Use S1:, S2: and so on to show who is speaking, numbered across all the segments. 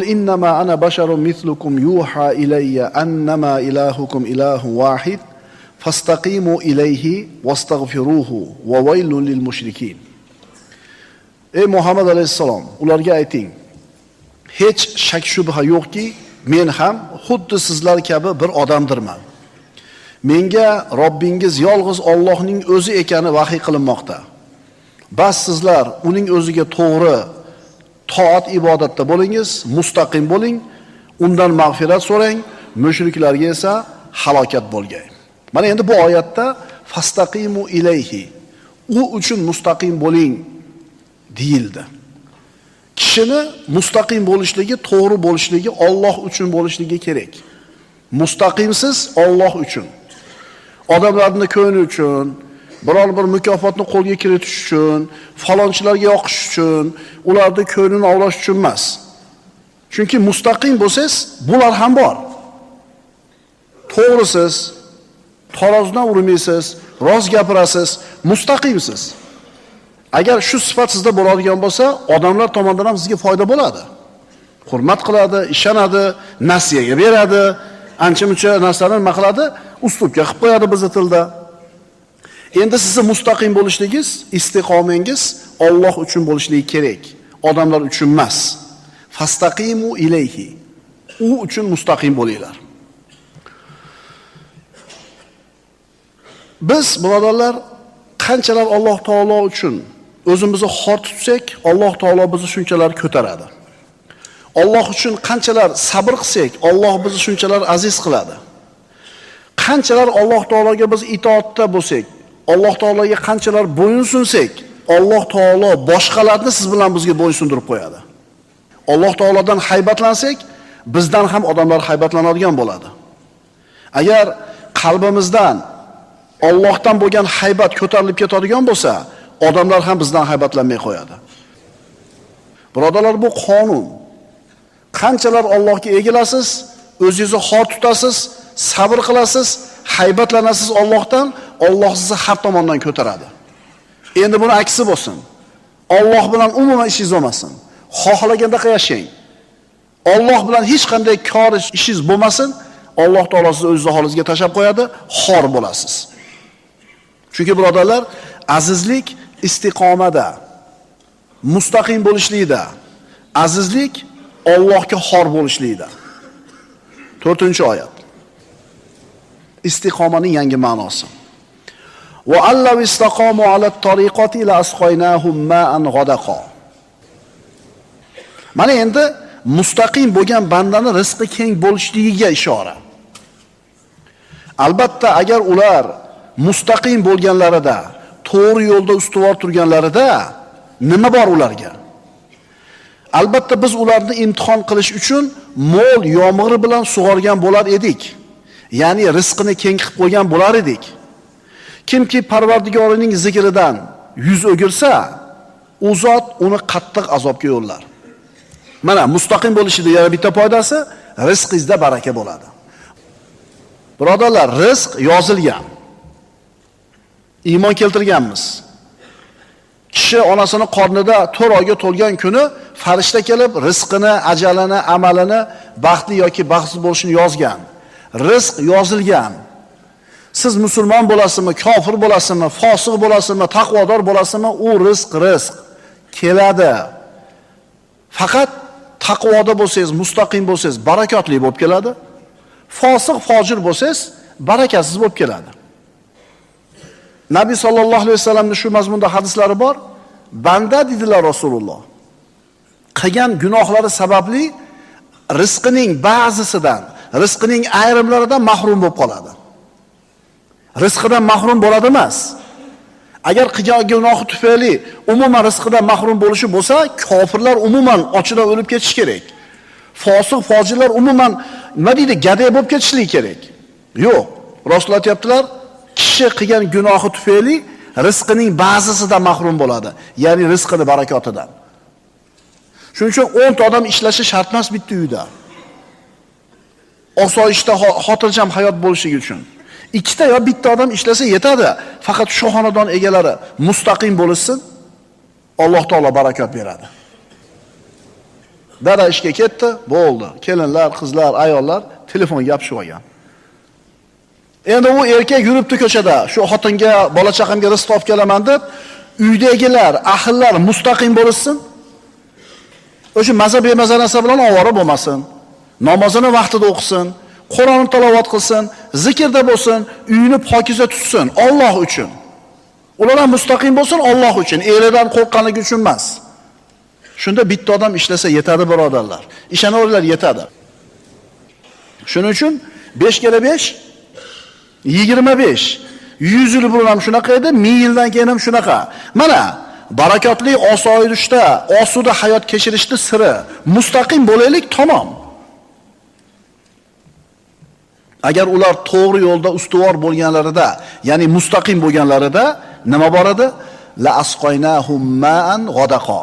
S1: İnnemâ ana beşerun mislukum yuhâ ileyye ennemâ ilâhukum ilâhun vâhid fastakîmû ileyhi vestagfirûhu ve veylun lil müşrikîn. Ey Muhammed aleyhissalom, ularga ayting, hech shak shubha yo'qki, men ham xuddi sizlar kabi bir odamdirman. Menga Robbingiz yolg'iz Allohning o'zi ekani vahiy qilinmoqda. Bas sizlar uning o'ziga to'g'ri toat ibodatda bo'lingiz, mustaqim bo'ling, undan mag'firat so'rang, mushriklarga esa halokat bo'lgay. Mana endi bu oyatda fastaqimu ilayhi, u uchun mustaqim bo'ling deyildi. Kishini mustaqim bo'lishligi, to'g'ri bo'lishligi Alloh uchun bo'lishligi kerak. Mustaqimsiz Alloh uchun. Odamlarning ko'ngli uchun, biror bir mukofotni qo'lga kiritish uchun, falonchilarga yoqish uchun, ularni ko'nglini ovlash uchun emas. Chunki mustaqim bo'lsangiz, bular ham bor. To'g'risiz, tarozidan urmaysiz, rost gapirasiz, mustaqimsiz. Agar shu sifat sizda bo'ladigan bo'lsa, odamlar tomonidan ham sizga foyda bo'ladi. Hurmat qiladi, ishonadi, nasiyaga beradi, ancha-muncha narsalarni nima qiladi, uslubga qilib qo'yadi bizning tilda. Endi sizni mustaqim bo'lishligingiz, istiqomangiz Alloh uchun bo'lishligi kerak, odamlar uchun emas. Fastaqimu ilayhi. U uchun mustaqim bo'linglar. Biz birodarlar qanchalar Alloh taolo uchun o'zimizni xor tutsak, Alloh taolo bizni shunchalar ko'taradi. Alloh uchun qanchalar sabr qilsak, Alloh bizni shunchalar aziz qiladi. Qanchalar Alloh taologa biz itoatda bo'lsak, Alloh taologa qanchalar bo'ysunsak, Alloh taolo boshqalarni siz bilan bizga bo'ysundirib qo'yadi. Alloh taolodan haybatlansak, bizdan ham odamlar haybatlanadigan bo'ladi. Agar qalbimizdan Allohdan bo'lgan haybat ko'tarilib ketadigan bo'lsa, odamlar ham bizdan haybatlanmay qo'yadi. Birodarlar, bu qonun. Qanchalar Allohga egilasiz, o'zingizni xor tutasiz, sabr qilasiz, haybatlanasiz Allohdan, Alloh sizni har tomondan ko'taradi. Endi buni aksi bo'lsin. Alloh bilan umuman ishingiz bo'lmasin. Xohlaganda yashang. Alloh bilan hech qanday kor ishingiz bo'lmasin. Alloh taolo sizni o'z holingizga tashab qo'yadi, xor bo'lasiz. Chunki birodarlar, azizlik istiqomada, mustaqim bo'lishlikda, azizlik Allohga xor bo'lishlikda. 4-oyat. Istiqomaning yangi ma'nosi. Va allav istaqomu ala tariqati la asqaynahum ma'an ghadaqa. Mana endi mustaqim bo'lgan bandani rizqi keng bo'lishligiga ishora. Albatta, agar ular mustaqim bo'lganlarida, to'g'ri yo'lda ustuvor turganlarida nima bor ularga? Albatta biz ularni imtihon qilish uchun mo'l yomg'ir bilan sug'organ bo'lar edik. Ya'ni rizqini keng qilib qo'ygan bo'lar edik. Kimki Parvardigorining zikridan yuz o'girsa, u zot uni qattiq azobga yo'llar. Mana mustaqim bo'lishida yana bitta foydasi, rizqingizda baraka bo'ladi. Birodarlar, rizq yozilgan. Iymon keltirganmiz. Kishi onasining qornida 4 oyga to'lgan kuni farishta kelib rizqini, ajalini, amalini, baxtli yoki baxtsiz bo'lishini yozgan. Rizq yozilgan. Siz musulmon bo'lasizmi, kofir bo'lasizmi, fosiq bo'lasizmi, taqvodor bo'lasizmi, u rizq keladi. Faqat taqvoda bo'lsangiz, mustaqim bo'lsangiz, barakotli bo'lib keladi. Fosiq, fojir bo'lsangiz, barakatsiz bo'lib keladi. Nabiy sallallohu alayhi vasallamning shu mazmunda hadislari bor. Banda dedilar Rasululloh, qilgan gunohlari sababli rizqining ba'zisidan, rizqining ayrimlaridan mahrum bo'lib qoladi. Rizqidan mahrum bo'ladi emas. Agar qilgan gunohi tufayli umuman rizqidan mahrum bo'lishi bo'lsa, kofirlar umuman ochidan o'lib ketish kerak. Fosiq, fojirlar umuman nima deydi, gaday bo'lib ketishligi kerak. Yo'q, Rasul aytibdilar, kishi qilgan gunohi tufayli rizqining ba'zisidan mahrum bo'ladi, ya'ni rizqini barakotidan. Shuning uchun 10 ta odam ishlashi shart emas bitta uyda. Osoyishta, xotirjam hayot bo'lishi uchun. 2 ta yo bitta odam ishlasa yetadi. Faqat shu xonadon egalari mustaqim bo'lsin, Alloh taolo barakot beradi. Dada ishga ketdi, bo'ldi. Kelinlar, qizlar, ayollar telefonga gapirishib olgan. Endi u erkak yuribdi ko'chada, shu xotinga, bola chaqamga rizq topib kelaman deb, uydagilar, ahllar mustaqim bo'lsin. O'sha maza bemaza narsa bilan ovora bo'lmasin. Namozini vaqtida o'qisin, Qur'onni tilovat qilsin, zikrda bo'lsin, uyini pokiza tutsin, Alloh uchun. Ular ham mustaqim bo'lsin Alloh uchun, eridan qo'rqqanligi uchun emas. Shunda bitta odam ishlasa yetadi, birodarlar. Ishonaveringlar, yetadi. Shuning uchun 5 kere 5 25. 100 yil burun ham shunaqa edi, 1000 yildan keyin ham shunaqa. Mana barakotli osoyishta, osuda hayot kechirishni siri. Mustaqim bo'laylik, tamom. Agar ular to'g'ri yo'lda ustuvor bo'lganlarida, ya'ni mustaqim bo'lganlarida nima bor edi? La asqoynahum ma'an g'adaqa.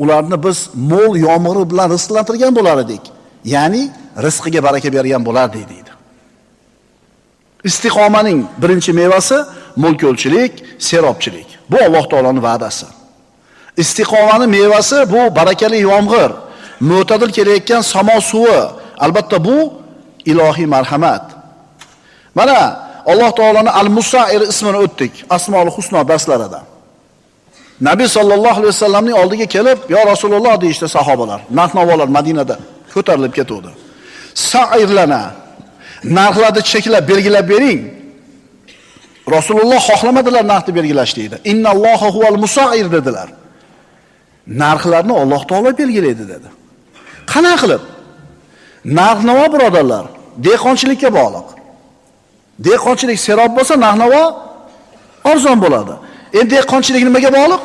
S1: Ularni biz mo'l yomg'ir bilan rizqlantirgan bo'lar edik. Ya'ni rizqiga baraka bergan bo'lardi deydi. Istiqomaning birinchi mevasi mulkchilik, serobchilik. Bu Alloh taolaning va'dasi. Istiqomaning mevasi bu barakali yomg'ir, mo'tadil kelayotgan samo suvi. Albatta bu ilohiy marhamat. Mana Alloh taolaning Al-Musa'ir ismini o'tdik Asmaul Husno darslarida. Nabiy sallallohu alayhi vasallamning oldiga kelib, "Ya Rasululloh" deyishdi sahobalar. Narx-navolar Madinada ko'tarilib ketdi. "Sa'irlana, narxlarni cheklab belgilab bering." Rasululloh xohlamadilar narxni belgilashni dedi. "Innallohu huval musa'ir" dedilar. Narxlarni Alloh taolo belgilaydi dedi. Qanaqa qilib? Narx-navo birodarlar, dehqonchilikka bog'liq. Dehqonchilik serob bo'lsa, narx-navo arzon bo'ladi. Endi dehqonchilik nimaga bog'liq?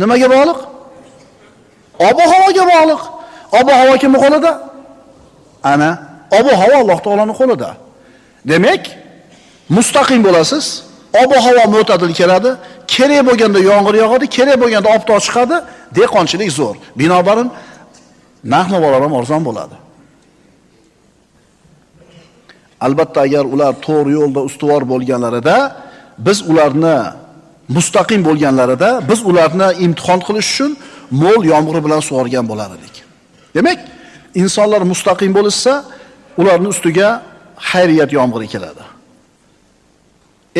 S1: Nimaga bog'liq? Ob-havoga bog'liq. Ob-havo kimning qo'lida? Ana, ob-havo Alloh taolaning qo'lida. Demak, mustaqim bo'lasiz. Ob-havo mo'tadil keladi. Kerak bo'lganda yomg'ir yog'adi, kerak bo'lganda ob-havo chiqadi. Dehqonchilik zo'r. Binobarin narx-navolar ham arzon bo'ladi. Albatta agar ular to'g'ri yo'lda ustuvor bo'lganlarida, biz ularni mustaqim bo'lganlarida, biz ularni imtihon qilish uchun mo'l yomg'ir bilan sug'organ bo'lar edik. Demak, insonlar mustaqim bo'lsa, ularning ustiga xayriyat yomg'iri keladi.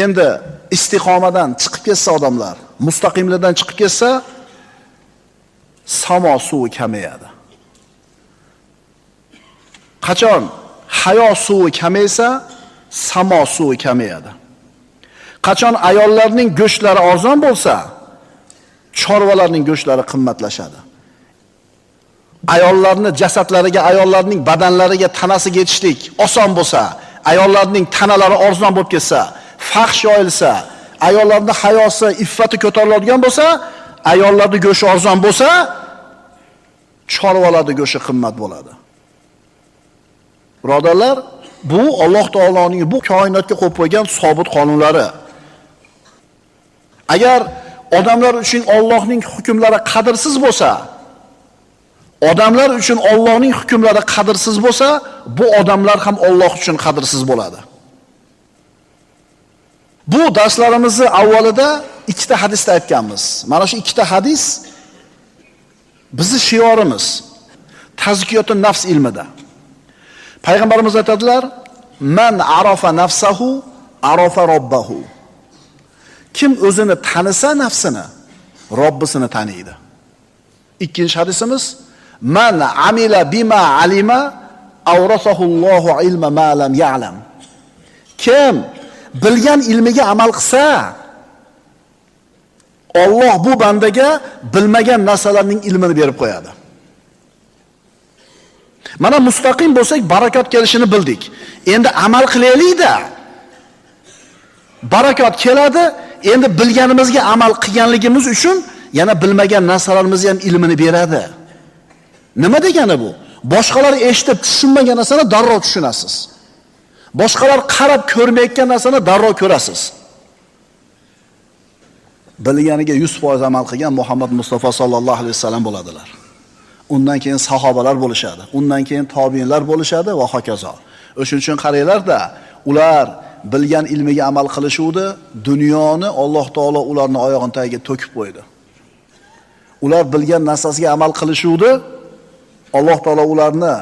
S1: Endi istiqomadan chiqib ketsa odamlar, mustaqimlikdan chiqib ketsa, samo suvi kamayadi. Qachon hayo suvi kamaysa, samo suvi kamayadi. Qachon ayollarning go'shtlari arzon bo'lsa, chorvalarning go'shtlari qimmatlashadi. Ayollarning jasadlariga, ayollarning badanlariga, tanasiga yetishlik oson bo'lsa, ayollarning tanalari arzon bo'lib ketsa, fahsh yoyilsa, ayollarning hayosi, iffati ko'tariladigan bo'lsa, ayollarning go'shti arzon bo'lsa, chorvalarning go'shti qimmat bo'ladi. Birodarlar, bu Alloh taoloning bu koinotga qo'yib qo'ygan sobit qonunlari. Agar odamlar uchun Allohning hukmlari qadrsiz bo'lsa, odamlar uchun Allohning hukmlari qadrsiz bo'lsa, bu odamlar ham Alloh uchun qadrsiz bo'ladi. Bu darslarimizni avvalida ikkita hadisda aytganmiz. Mana shu ikkita hadis bizning shiorimiz tazkiyotun nafs ilmida. Payg'ambarimiz aytadilar: "Man arafa nafsahu, arafa robbahu." Kim o'zini tanisa nafsini, Robbisini taniydi. Ikkinchi hadisimiz: "Man amila bima alima, awrasahu Allohu ilma ma lam ya'lam." Kim bilgan ilmiga amal qilsa, Alloh bu bandaga bilmagan narsalarning ilmini berib qo'yadi. Mana mustaqim bo'lsak, barakot kelishini bildik. Endi amal qilaylik-da. Barakot keladi. Endi bilganimizga amal qilganligimiz uchun yana bilmagan narsalarimizni ham ilmini beradi. Nima degani bu? Boshqalar eshitib tushunmagan narsani darrov tushunasiz. Boshqalar qarab ko'rmayotgan narsani darrov ko'rasiz. Bilganiga 100% amal qilgan Muhammad Mustafa sallallohu alayhi vasallam bo'ladilar. Undan keyin sahobalar bo'lishadi. Undan keyin tobiinlar bo'lishadi va hokazo. O'shuning uchun qaranglar-da, ular bilgan ilmiga amal qilishuvdi, dunyoni Alloh taolo ularning oyog'ini tagiga to'kib qo'ydi. Ular bilgan narsasiga amal qilishuvdi. Alloh taolo ularni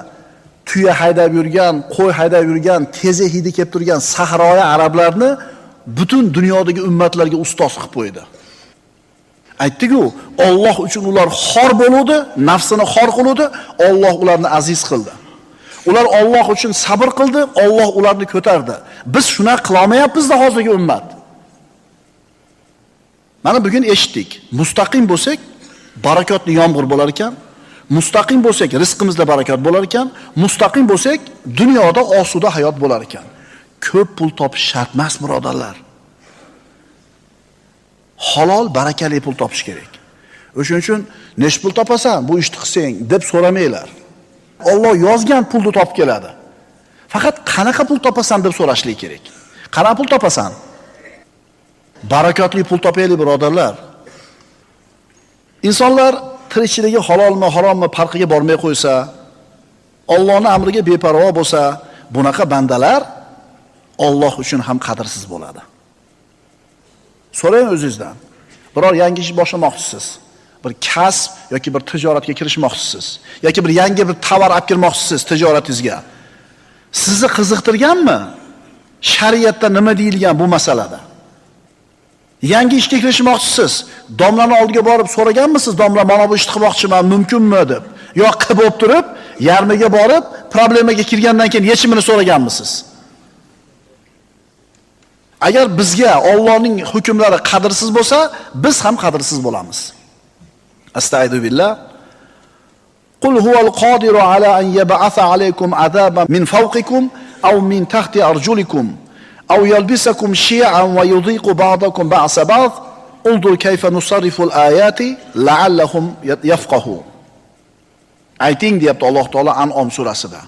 S1: tuya haydab yurgan, qo'y haydab yurgan, teze hidi kelib turgan sahroya arablarni butun dunyodagi ummatlarga ustoz qilib qo'ydi. Aytdi-ku, Alloh uchun ular xor bo'ludi, nafsini xor qiludi, Alloh ularni aziz qildi. Ular Alloh uchun sabr qildi, Alloh ularni ko'tardi. Biz shuna qila olmayapmiz-da hozirgi ummat. Mana bugun eshitdik. Mustaqim bo'lsak, barakotli yomg'ir bo'lar ekan. Mustaqim bo'lsak, rizqimizda barakot bo'lar ekan. Mustaqim bo'lsak, dunyoda osuda hayot bo'lar ekan. Ko'p pul topish shart emas, birodarlar. Halol, barakali pul topish kerak. O'shuning uchun nech pul topasan, bu ishni qilsang deb so'ramanglar. Alloh yozgan pulni topib keladi. Faqat qanaqa pul topasan deb so'rashlik kerak. Qanaqa pul topasan? Barakotli pul topaylik, birodarlar. Insonlar tirikchiligi halolmi, harommi farqiga bormay qo'ysa, Allohning amriga beparvo bo'lsa, bunaqa bandalar Alloh uchun ham qadrsiz bo'ladi. So'rang o'zingizdan. Biror yangi ish boshlamoqchisiz, bir kasb yoki bir tijoratga kirishmoqchisiz, yoki bir yangi bir tovar olib kirmoqchisiz tijoratingizga. Sizni qiziqtirganmi? Shariatda nima deyilgan bu masalada? Yangi ishga kirishmoqchisiz, domlani oldiga borib so'raganmisiz? Domla, mana bu ishni qilmoqchiman, mumkinmi deb? Yo qilib bo'lib turib, yarmiga borib, problemaga kirgandan keyin yechimini so'raganmisiz? Agar bizga Allohning hukmlari qadrsiz bo'lsa, biz ham qadrsiz bo'lamiz. Astagfiru billah. Qul huval qodiru ala an yab'atha alaykum azaban min fawqikum aw min tahti arjulikum aw yalbisakum shi'an wa yudhiqu ba'dakum ba'sa ba'd. Unzur kayfa nusarrifu al-ayati la'allahum yafqahun. Ayting deyapti Alloh taolo An'om surasida.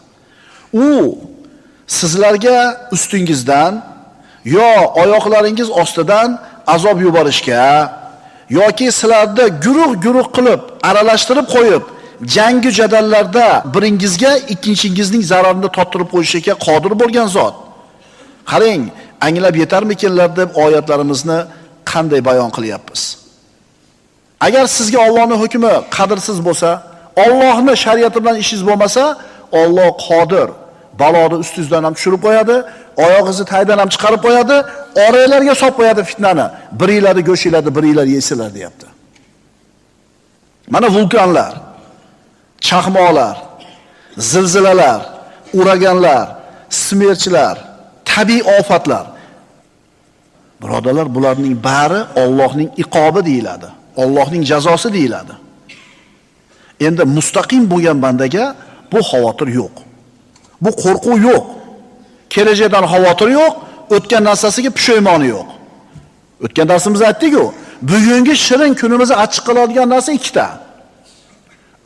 S1: U sizlarga ustingizdan yo oyoqlaringiz ostidan azob yuborishga yoki sizlarda guruh qilib aralashtirib qo'yib, jangi jadallarda biringizga ikkinchingizning zararini tottirib qo'yishga qodir bo'lgan zot. Qarang, anglab yetarmikinlar deb oyatlarimizni qanday bayon qilyapmiz. Agar sizga Allohning hukmi qadrsiz bo'lsa, Allohning shariati bilan ishingiz bo'lmasa, Alloh qodir. Baloni ustingizdan ham tushirib qo'yadi, oyog'ingizni taydan ham chiqarib qo'yadi, oranglarga solib qo'yadi fitnani. Biringlarni go'shinglarni biringlar yeysizlar deyapti. Mana vulqonlar, chaqmoqlar, zilzilalar, uraganlar, smerchlar, tabiiy ofatlar. Birodarlar, bularning bari Allohning iqobi deyiladi. Allohning jazosi deyiladi. Endi mustaqim bo'lgan bandaga bu xavotir yo'q. Bu qo'rquv yo'q. Kelajakdan xavotir yo'q, o'tgan narsasiga pushaymoni yo'q. O'tgan darsimizda aytdik-ku, bugungi shirin kunimizni achchiq qiladigan narsa ikkita.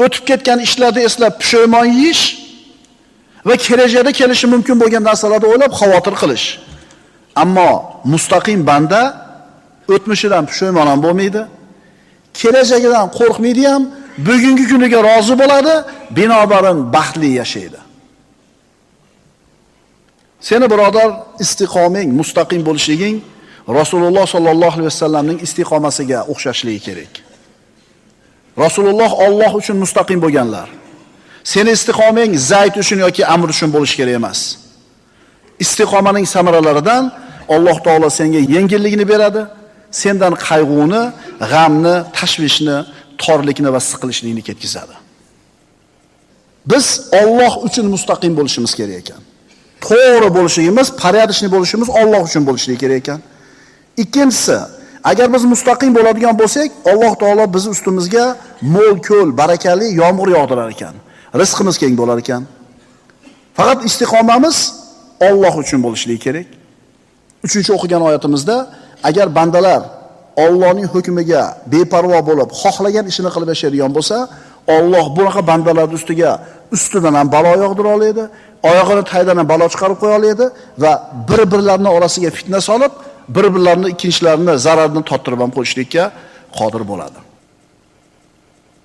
S1: O'tib ketgan ishlarni eslab pushaymon yeyish va kelajakda kelishi mumkin bo'lgan narsalarni o'ylab xavotir qilish. Ammo mustaqim banda o'tmishidan pushaymon ham bo'lmaydi, kelajagidan qo'rqmaydi ham, bugungi kuniga rozi bo'ladi, binobarin baxtli yashaydi. Seni birodar istiqoming, mustaqim bo'lishliging Rasululloh sallallohu alayhi vasallamning istiqomasiga o'xshashligi kerak. Rasululloh Alloh uchun mustaqim bo'lganlar. Seni istiqoming Zayd uchun yoki Amr uchun bo'lish kerak emas. Istiqomaning samaralaridan Alloh taolo senga yengillikni beradi, sendan qayg'uni, g'amni, tashvishni, torlikni va siqilishlikni ketkazadi. Biz Alloh uchun mustaqim bo'lishimiz kerak ekan. To'g'ri bo'lishimiz, pariyatishni bo'lishimiz Alloh uchun bo'lishligi kerak ekan. Ikkinchisi, agar biz mustaqim bo'ladigan bo'lsak, Alloh taolo biz ustimizga mo'l ko'l, barakali yomg'ir yog'dirar ekan. Rizqimiz keng bo'lar ekan. Faqat istiqomamiz Alloh uchun bo'lishligi kerak. 3-o'qigan oyatimizda, agar bandalar Allohning hukmiga beparvo bo'lib, xohlagan ishini qilib yashaydigan bo'lsa, Alloh bunaqa bandalar ustidan ham balo yog'dira oladi, oyog'ini taydan ham balo chiqarib qo'ya oladi va bir-birlarining orasiga fitna solib, bir-birlarini ikkinchilarini zararini tottirib ham qo'yishlikka qodir bo'ladi.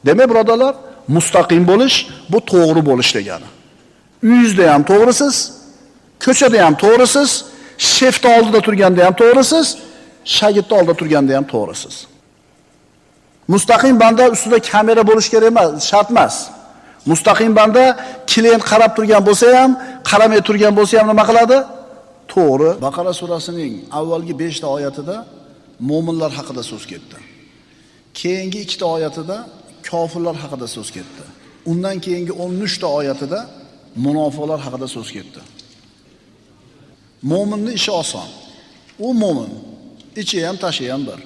S1: Demak, birodarlar, mustaqim bo'lish bu to'g'ri bo'lish degani. Uyingizda ham to'g'risiz, ko'chada ham to'g'risiz, shefta oldida turganda ham to'g'risiz, shagirtni oldida turganda ham to'g'risiz. Mustaqim banda ustida kamera bo'lish kerak emas, shart emas. Mustaqim banda klient qarab turgan bo'lsa ham, qaramay turgan bo'lsa ham nima qiladi? To'g'ri. Baqara surasining avvalgi 5 ta oyatida mu'minlar haqida so'z ketdi. Keyingi 2 ta oyatida kofirlar haqida so'z ketdi. Undan keyingi 13 ta oyatida munofiqlar haqida so'z ketdi. Mu'minning ishi oson. U mu'min. Ichi ham, tashi ham bir.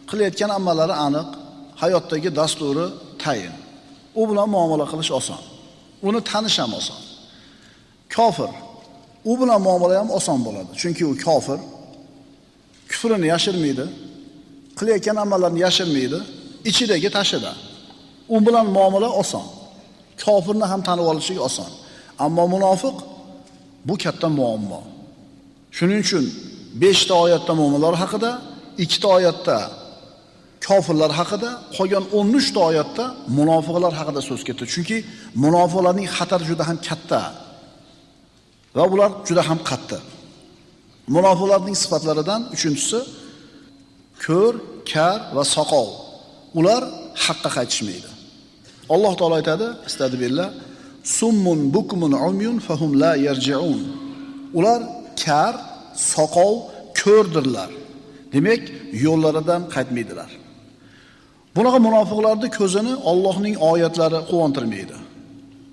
S1: Qilayotgan amallari aniq, hayotdagi dasturi tayin. U bilan muomala qilish oson. Uni tanish ham oson. Kofir. U bilan muomala ham oson bo'ladi. Chunki u kofir. Kufrini yashirmaydi. Qilayotgan amallarini yashirmaydi. Ichidagi tashida. U bilan muomala oson. Kofirni ham tanib olishing oson. Ammo munofiq bu katta muammo. Shuning uchun 5 ta oyatda mu'minlar haqida, 2 ta oyatda kofirlar haqida, qolgan 13 ta oyatda munofiqlar haqida so'z ketdi. Chunki munofiqlarning xatari juda ham katta va ular juda ham qattiq. Munofiqlarning sifatlaridan 3-inchisi ko'r, kar va soqov. Ular haqqa qaytishmaydi. Alloh taolo aytadi, astagfirullah, summun bukmun umyun fahum la yarji'un. Ular kar, soqov, ko'rdirlar. Demak, yo'llaridan qaytmaydilar. Bunaqa munofiqlarning ko'zini Allohning oyatlari quvontirmaydi.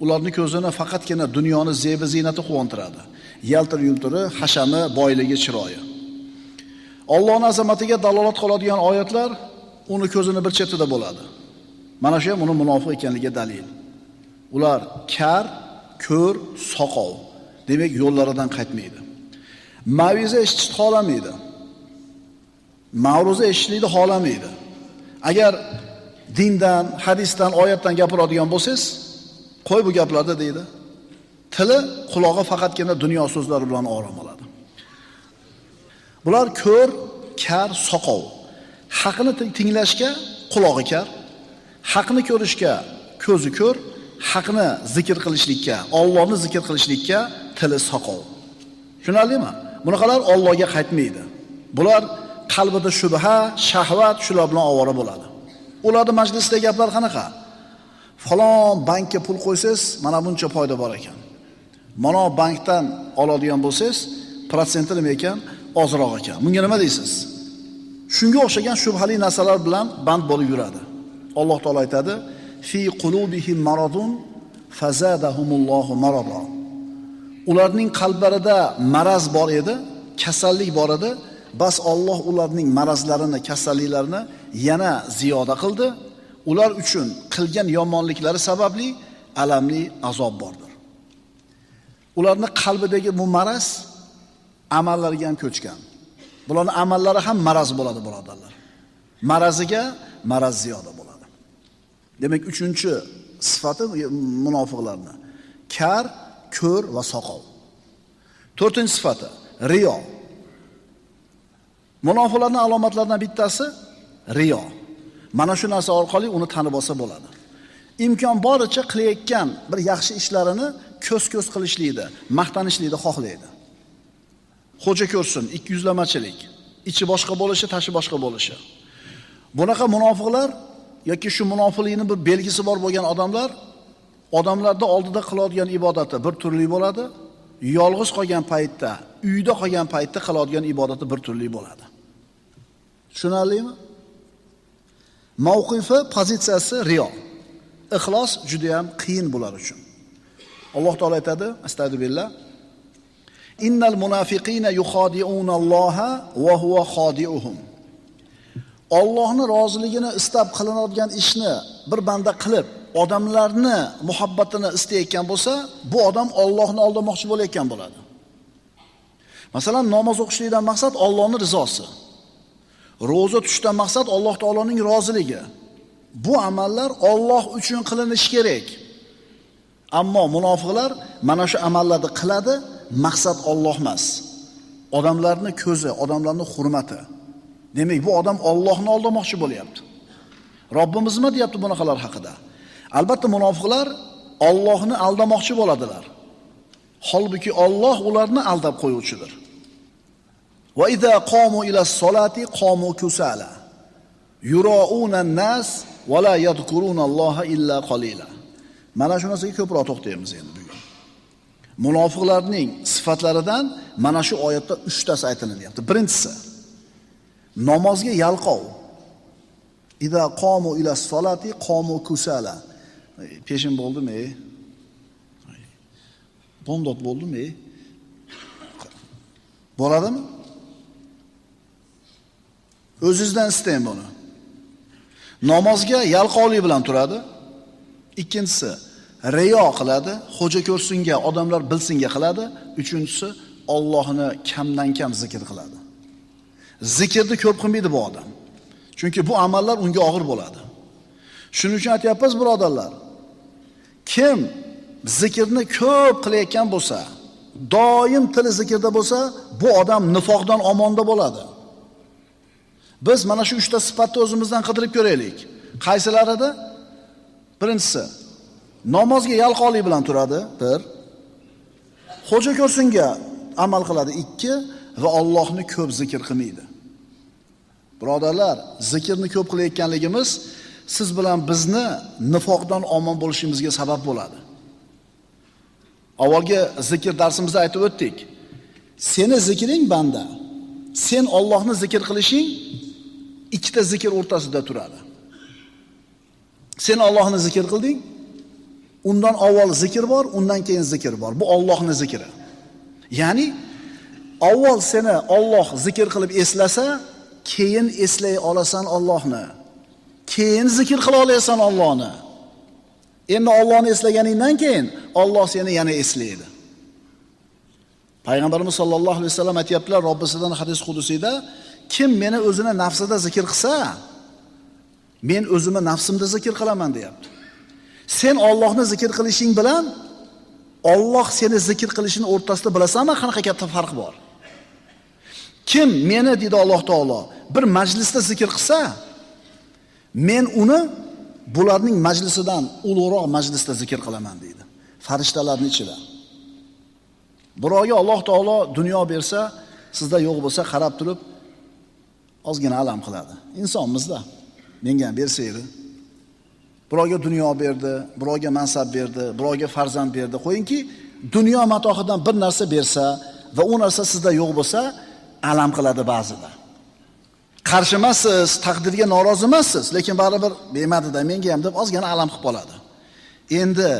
S1: Ularning ko'zini faqatgina dunyoni zebi ziynati quvontiradi. Yaltir-yultiri, hashami, boyligi, chiroyi. Allohning azamatiga dalolat qiladigan oyatlar uni ko'zini bir chetida bo'ladi. Mana shu ham uni munofiq ekanligiga dalil. Ular kar, ko'r, soqov. Demak, yo'llaridan qaytmaydi. Maviza eshitishni xohlamaydi. Ma'ruza eshitishni xohlamaydi. Agar dindan, hadisdan, oyatdan gapiradigan bo'lsangiz, qo'y bu gaplarni deydi. Tili, qulog'i faqatgina dunyo so'zlari bilan orom oladi. Bular ko'r, kar, soqov. Haqni tinglashga quloqi kar, haqni ko'rishga ko'zi ko'r, haqni zikr qilishlikka, Allohni zikr qilishlikka tili soqov. Tushunarlimi? Bunaqalar Allohga qaytmaydi. Bular qalbida shubha, shahvat shular bilan ovora bo'ladi. Ularning majlisida gaplar qanaqa? Falon bankka pul qo'ysangiz, mana buncha foyda bor ekan. Mana bankdan oladigan bo'lsangiz, protsenti nima ekan? Ozroq ekan. Bunga nima deysiz? Shunga o'xshagan shubhali narsalar bilan band bo'lib yuradi. Alloh taolo aytadi: "Fi qulubihim maradun fazadahumullohu marada." Ularning qalblarida maraz bor edi, kasallik bor edi. Bas Alloh ularning marazlarini, kasalliklarini yana ziyoda qildi. Ular uchun qilgan yomonliklari sababli alamli azob bordir. Ularning qalbidagi bu maraz amallariga ham ko'chgan. Bularning amallari ham maraz bo'ladi, birodarlar. Maraziga maraz ziyoda bo'ladi. Demak, 3-chi sifati munofiqlarning kar, ko'r va soqov. 4-chi sifati riyo. Munofiqlarning alomatlaridan bittasi riyo. Mana shu narsa orqali uni tanib olsa bo'ladi. Imkon boricha qilayotgan bir yaxshi ishlarini ko'z-ko'z qilishlikni, maqtanishlikni xohlaydi. Xo'ja ko'rsin, 200lamachilik, ichi boshqa bo'lishi, tashi boshqa bo'lishi. Bunaqa munofiqlar yoki shu munofiqlikning bir belgisi bor bo'lgan odamlarda oldida qiladigan ibodati bir turli bo'ladi. Yolg'iz qolgan paytda, uyda qolgan paytda qiladigan ibodati bir turli bo'ladi. Tushunarlimi? Mavqifi, pozitsiyasi riyo. Ixlos juda ham qiyin bular uchun. Alloh taolo aytadi, astagfirullah. Innal munafiqina yukhadi'unalloha va huwa khadi'uhum. Allohning roziligini istab qilinadigan ishni bir banda qilib, odamlarni muhabbatini istayotgan bo'lsa, bu odam Allohni aldamoqchi bo'layotgan bo'ladi. Masalan, namoz o'qishlikdan maqsad Allohning rizosi. Roza tutishdan maqsad Alloh taoloning roziligi. Bu amallar Alloh uchun qilinishi kerak. Ammo munofiqlar mana shu amallarni qiladi, maqsad Alloh emas. Odamlarning ko'zi, odamlarning hurmati. Demak, bu odam Allohni aldamoqchi bo'lyapti. Robbimiz nima deyapti bunaqalar haqida? Albatta munofiqlar Allohni aldamoqchi bo'ladilar. Holbuki Alloh ularni aldab qo'yuvchidir. Va idza qamu ila solati qamu kusala. Yuraunan nas va la yadhkurunalloha illa qalila. Mana shu narsaga ko'proq to'xtaymiz endi bugun. Munofiqlarning sifatlaridan mana shu oyatda 3 tasi aytilyapti. Birinchisi, namozga yalqov. Ida qamu ila solati qamu kusala. Peshin bo'ldimi? Bomdod bo'ldimi? Bo'ladimi? O'zingizdan istang buni. Namozga yalqovlik bilan turadi. Ikkinchisi, riyo qiladi, xo'ja ko'rsinga, odamlar bilsinga qiladi. Uchinchisi, Allohni kamdan kam zikr qiladi. Zikrni ko'p qilmaydi bu odam. Chunki bu amallar unga og'ir bo'ladi. Shuning uchun aytyapmiz, birodarlar. Kim zikrni ko'p qilayotgan bo'lsa, doim tili zikrda bo'lsa, bu odam nifoqdan omonda bo'ladi. Biz mana shu 3 ta sifatni o'zimizdan qidirib ko'raylik. Qaysilarida? Birinchisi, namozga yalqonlik bilan turadi, 1. Xo'ja ko'rsinga amal qiladi, 2 va Allohni ko'p zikr qilmaydi. Birodarlar, zikrni ko'p qilayotganligimiz siz bilan bizni nifoqdan omon bo'lishimizga sabab bo'ladi. Avvalgi zikr darsimizda aytib o'tdik. Seni zikring banda. Sen Allohni zikr qilishing ikkita zikr o'rtasida turadi. Sen Allohni zikr qilding, undan avval zikr bor, undan keyin zikr bor. Bu Allohning zikri. Ya'ni avval seni Alloh zikr qilib eslasa, keyin eslay olasan Allohni. Keyin zikr qila olasan Allohni. Endi Allohni eslaganingdan keyin Alloh seni yana eslaydi. Payg'ambarimiz sollallohu alayhi vasallam aytibdilar, Robbisidan hadis qudusida, kim meni o'zini nafsida zikr qilsa, men o'zimni nafsimda zikr qilaman deyapti. Sen Allohni zikr qilishing bilan Alloh seni zikr qilishini o'rtasida bilasanmi, qanaqa katta farq bor? Kim meni dedi Alloh taolo bir majlisda zikr qilsa, men uni bularning majlisidan ulug'roq majlisda zikr qilaman deydi. Farishtalarning ichida. Birovga Alloh taolo dunyo bersa, sizda yo'q bo'lsa qarab turib ozgina alam qiladi. Insonmizda. Menga ham bersa edi. Birovga dunyo berdi, birovga mansab berdi, birovga farzand berdi. Qo'yingki, dunyo matohidan bir narsa bersa va u narsa sizda yo'q bo'lsa, alam qiladi ba'zida. Qarshi emassiz, taqdirga norozi emassiz, lekin baribir bermadi-da, menga ham deb ozgina alam qilib qoladi. Endi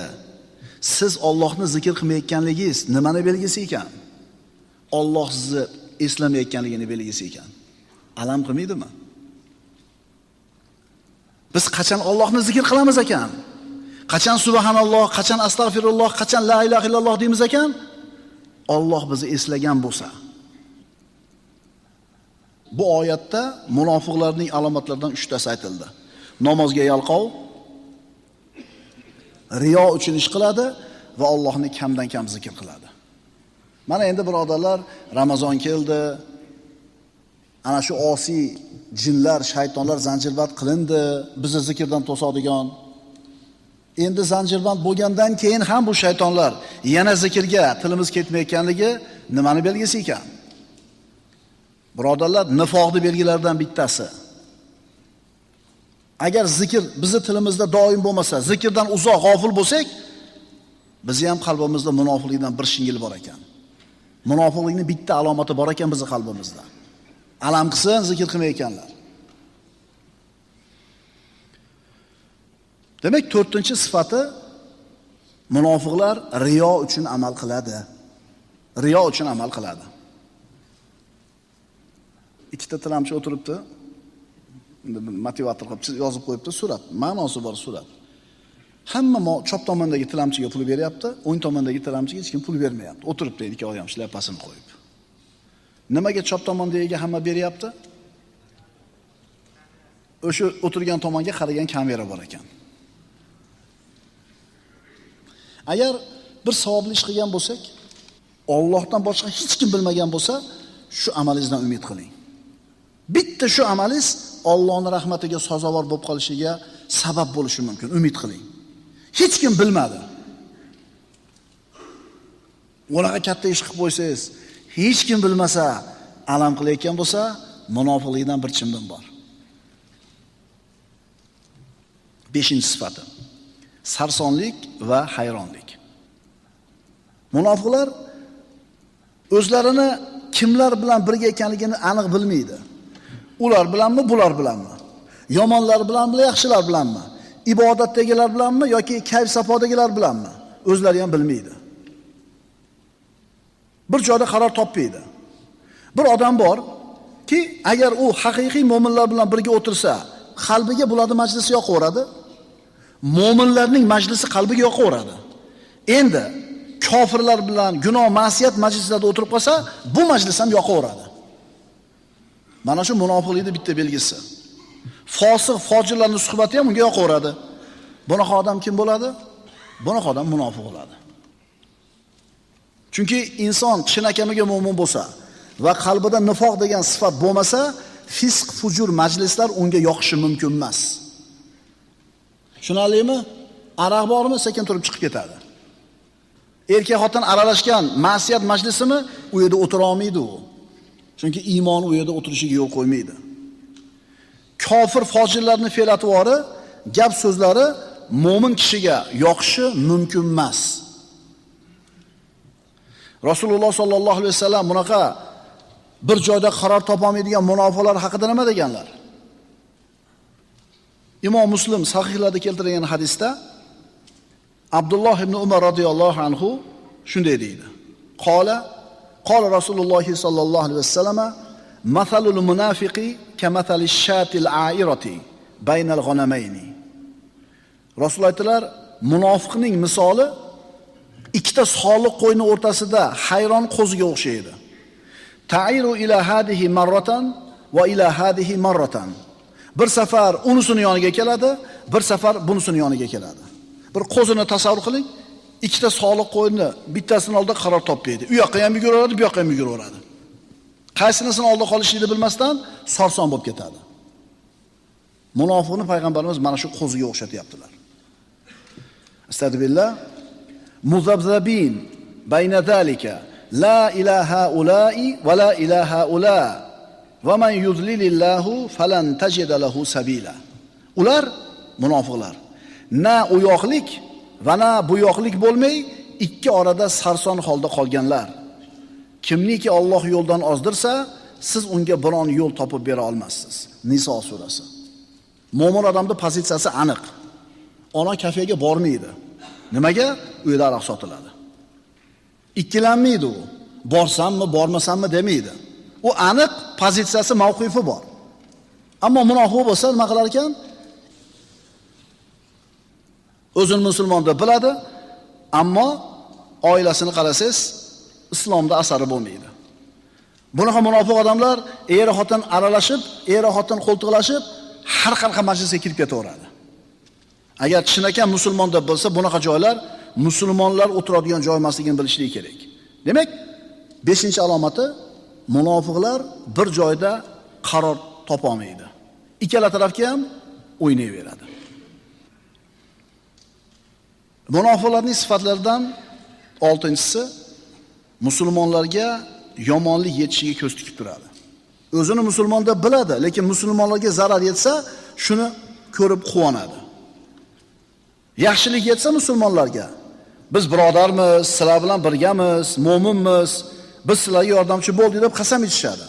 S1: siz Allohni zikr qilmayotganligingiz nimani belgisi ekan? Alloh sizni eslamayotganligini belgisi ekan. Alam qilmaydimi? Biz qachon Allohni zikr qilamiz ekan? Qachon subhanalloh, qachon astag'firulloh, qachon la ilaha illalloh deymiz ekan? Alloh bizni eslagan bo'lsa. Bu oyatda munofiqlarning alomatlaridan 3 tasi aytildi. Namozga yalqov, riyo uchun ish qiladi va Allohni kamdan kam zikr qiladi. Mana endi birodarlar, Ramazon keldi. Ana shu osiy jinlar, shaytonlar zanjirband qilindi, bizni zikrdan to'sadigan. Endi zanjirband bo'lgandan keyin ham bu shaytonlar yana zikrga tilimiz ketmayotganligi nimani belgisi ekan? Birodarlar, nifoqning belgilaridan bittasi. Agar zikr bizni tilimizda doim bo'lmasa, zikrdan uzoq g'ofil bo'lsak, bizni ham qalbimizda munofiqlikdan bir shingil bor ekan. Munofiqlikning bitta alomati bor ekan bizning qalbimizda. Alam qilsin, zikr qilmayotganlar. Demak, 4-sifati munofiqlar riyo uchun amal qiladi. Riyo uchun amal qiladi. Ikkita tilamchi o'tiribdi. Motivator qilib yozib qo'yibdi surat. Ma'nosi bor surat. Hamma chop tomondagi tilamchiga pul beryapti, o'ng tomondagi tilamchiga hech kim pul bermayapti. O'tiribdi ikki odam shlyapasini qo'yib. Nimaga chop tomondagiga hamma beryapti? O'sha o'tirgan tomonga qaragan kamera bor ekan. Agar bir savobli ish qilgan bo'lsak, Allohdan boshqa hech kim bilmagan bo'lsa, shu amalingizdan umid qiling. Bitta shu amalingiz Allohning rahmatiga sazovor bo'lib qolishiga sabab bo'lishi mumkin. Umid qiling. Hech kim bilmadi. Unaqa katta ish qilib qo'ysangiz, hech kim bilmasa, alam qilayotgan bo'lsa, munofiqlikdan bir chimdim bor. Beshinchi sifati. Sarsonlik va hayronlik. Munofiqlar o'zlarini kimlar bilan birga ekanligini aniq bilmaydi. Ular bilanmi, bular bilanmi? Yomonlar bilanmi, yaxshilar bilanmi? Ibodatdagilar bilanmi yoki kayf safodagilar bilanmi? O'zlari ham bilmaydi. Bir joyda qaror topmaydi. Bir odam borki, agar u haqiqiy mu'minlar bilan birga o'tirsa, qalbiga bularning majlisi yoqaveradi. Mu'minlarning majlisi qalbiga yoqaveradi. Endi kofirlar bilan gunoh, ma'siyat majlislarida o'tirib qolsa, bu majlis ham yoqaveradi. Mana shu munofiqlikning bitta belgisi. Fosiq, fojirlarning suhbati ham unga yoqaveradi. Bunaqa odam kim bo'ladi? Bunaqa odam munofiq bo'ladi. Chunki inson chinakamiga mu'min bo'lsa va qalbida nifoq degan sifat bo'lmasa, fisq, fujur majlislar unga yoqishi mumkin emas. Tushunarlimi? Aroq bormi, sekin turib chiqib ketadi. Erkak xotin aralashgan ma'siyat majlisimi u yerda o'tira olmaydi u. Chunki iymoni u yerda o'tirishiga yo'l qo'ymaydi. Kofir fojirlarning fe'l-atvori, gap so'zlari mu'min kishiga yoqishi mumkin emas. Rasululloh sollallohu alayhi vasallam bunaqa bir joyda qaror topa olmaydigan munofiqlar haqida nima deganlar? Imom Muslim sahihlarda keltirgan hadisda Abdulloh ibn Umar radhiyallohu anhu shunday deydi. Qala Rasululloh sollallohu alayhi vasallam mathalul munafiqi kamathalish shatil a'irati baynal g'anamayni. Rasululloh aytdilar, munofiqning misoli ikkita soliq qo'yni o'rtasida hayron qo'ziga o'xshaydi. Ta'iru ila hadihi marratan va ila hadihi marratan. Bir safar unisini yoniga keladi, bir safar bunisini yoniga keladi. Bir qo'zini tasavvur qiling, ikkita soliq qo'yni bittasining oldida qaror topmaydi. U yoqqa ham yuguraveradi, bu yoqqa ham yuguraveradi. Qaysinisini oldida qolishini bilmasdan sarson bo'lib ketadi. Munofiqni payg'ambarimiz mana shu qo'ziga o'xshatyaptilar. Astagfirullah. Muzabzabin bayna zalika la ilaha ulai va la ilaha ula va man yuzlilillahu falan tajida lahu sabila. Ular munofiqlar na u yoqlik va na bu yoqlik bo'lmay ikki orada sarson holda qolganlar. Kimniki Alloh yo'ldan ozdirsa, siz unga biron yo'l topib bera olmassiz. Niso surasi. Mo'min odamning pozitsiyasi aniq. Ona kafega bormaydi. Nimaga? U yerda aroq sotiladi. Ikkilanmaydi u. Borsammi, bormasammi demaydi. U aniq pozitsiyasi, mavqifi bor. Ammo munofiq bo'lsa nima qilar ekan? O'zini musulmon deb biladi, ammo oilasini qarasangiz, islomda asari bo'lmaydi. Bunaqa munofiq odamlar er xotin aralashib, er xotin qo'ltiqlashib, har qanaqa majlisga kirib ketaveradi. Agar chinakam musulmon deb bo'lsa, bunaqa joylar musulmonlar o'tiradigan joy emasligini bilishligi kerak. Demak, 5-alomati munofiqlar bir joyda qaror topa olmaydi. Ikkala tarafga ham o'ynayveradi. Munofiqlarning sifatlaridan 6-si musulmonlarga yomonlik yetishiga ko'z tikib turadi. O'zini musulmon deb biladi, lekin musulmonlarga zarar yetsa, shuni ko'rib quvonadi. Yaxshilik yetsa musulmonlarga, biz birodarmiz, sizlar bilan birgamiz, mo'minmiz, biz sizlarga yordamchi bo'ldik deb qasam ichishadi.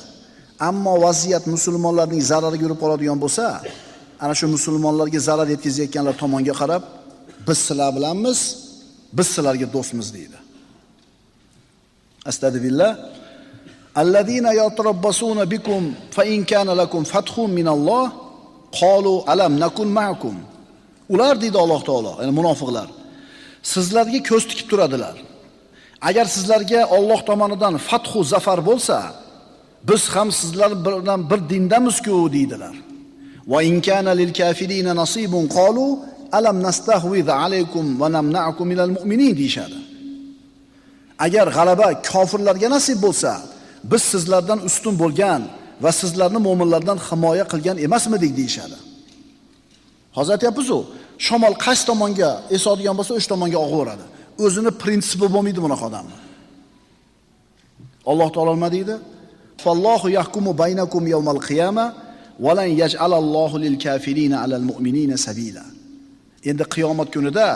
S1: Ammo vaziyat musulmonlarning zarariga yurib qoladigan bo'lsa, ana shu musulmonlarga zarar yetkazayotganlar tomonga qarab, biz sizlar bilanmiz, biz sizlarga do'stmiz deydi. Astagfirullah. Allazina yatarabbasuna bikum fa in kana lakum fathun minalloh qalu alam nakun ma'akum. Ular deydi Alloh taolo, ya'ni munofiqlar, sizlarga ko'z tikib turadilar. Agar sizlarga Alloh tomonidan fathu zafar bo'lsa, biz ham sizlar bilan bir dindamizku deydilar. Va in kana lil kafirina nasibun qalu alam nastahwiz alaykum va namna'akum minal mu'minin deyshadi. Agar g'alaba kofirlarga nasib bo'lsa, biz sizlardan ustun bo'lgan va sizlarni mu'minlardan himoya qilgan emasmidik deyshadi. Hozir aytyapmiz-ku, shamol qaysi tomonga esadigan bo'lsa, o'sha tomonga og'averadi. O'zini prinsipi bo'lmaydi bunaqa odamning. Alloh taolo nima deydi? Fallohu yahkumu baynakum yawmal qiyama va lan yaj'alallohu lil kafirina alal mu'minina sabila. Endi qiyomat kunida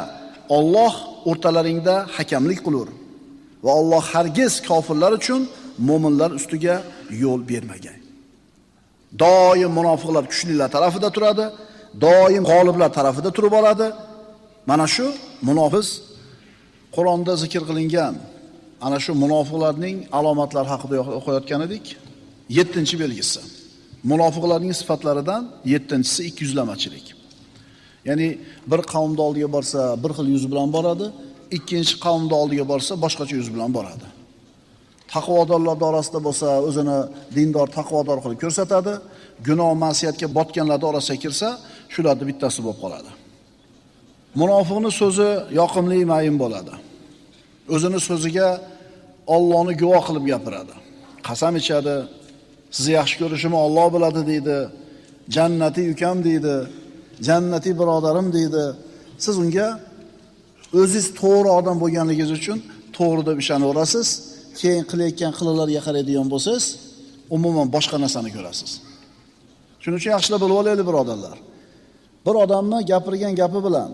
S1: Alloh o'rtalaringda hakamlik qilur va Alloh hargiz kofirlar uchun mu'minlar ustiga yo'l bermagan. Doim munofiqlar kuchlilar tarafida turadi, doim g'oliblar tarafida turib oladi. Mana shu munofiq Qur'onda zikr qilingan ana shu munofiqlarning alomatlari haqida o'qiyotgan edik. 7-belgisi. Munofiqlarning sifatlaridan 7-si ikkiyuzlamachilik. Ya'ni bir qavmning oldiga borsa, bir xil yuz bilan boradi, ikkinchi qavmning oldiga borsa, boshqacha yuz bilan boradi. Taqvodorlar orasida bo'lsa, o'zini dindor taqvodor qilib ko'rsatadi, gunoh ma'siyatga botganlar orasiga kirsa, shularning bittasi bo'lib qoladi. Munofiqning so'zi yoqimli mayin bo'ladi. O'zini so'ziga Allohni guvoh qilib gapiradi. Qasam ichadi, sizni yaxshi ko'rishimni Alloh biladi deydi. Jannati ukam deydi. Jannati birodarim deydi. Siz unga o'zingiz to'g'ri odam bo'lganligingiz uchun to'g'ri deb ishonaverasiz. Keyin qilayotgan qilig'larga qaraydigan bo'lsangiz, umuman boshqa narsani ko'rasiz. Shuning uchun yaxshilab bilib olaylik, birodarlar. Bir odamni gapirgan gapi bilan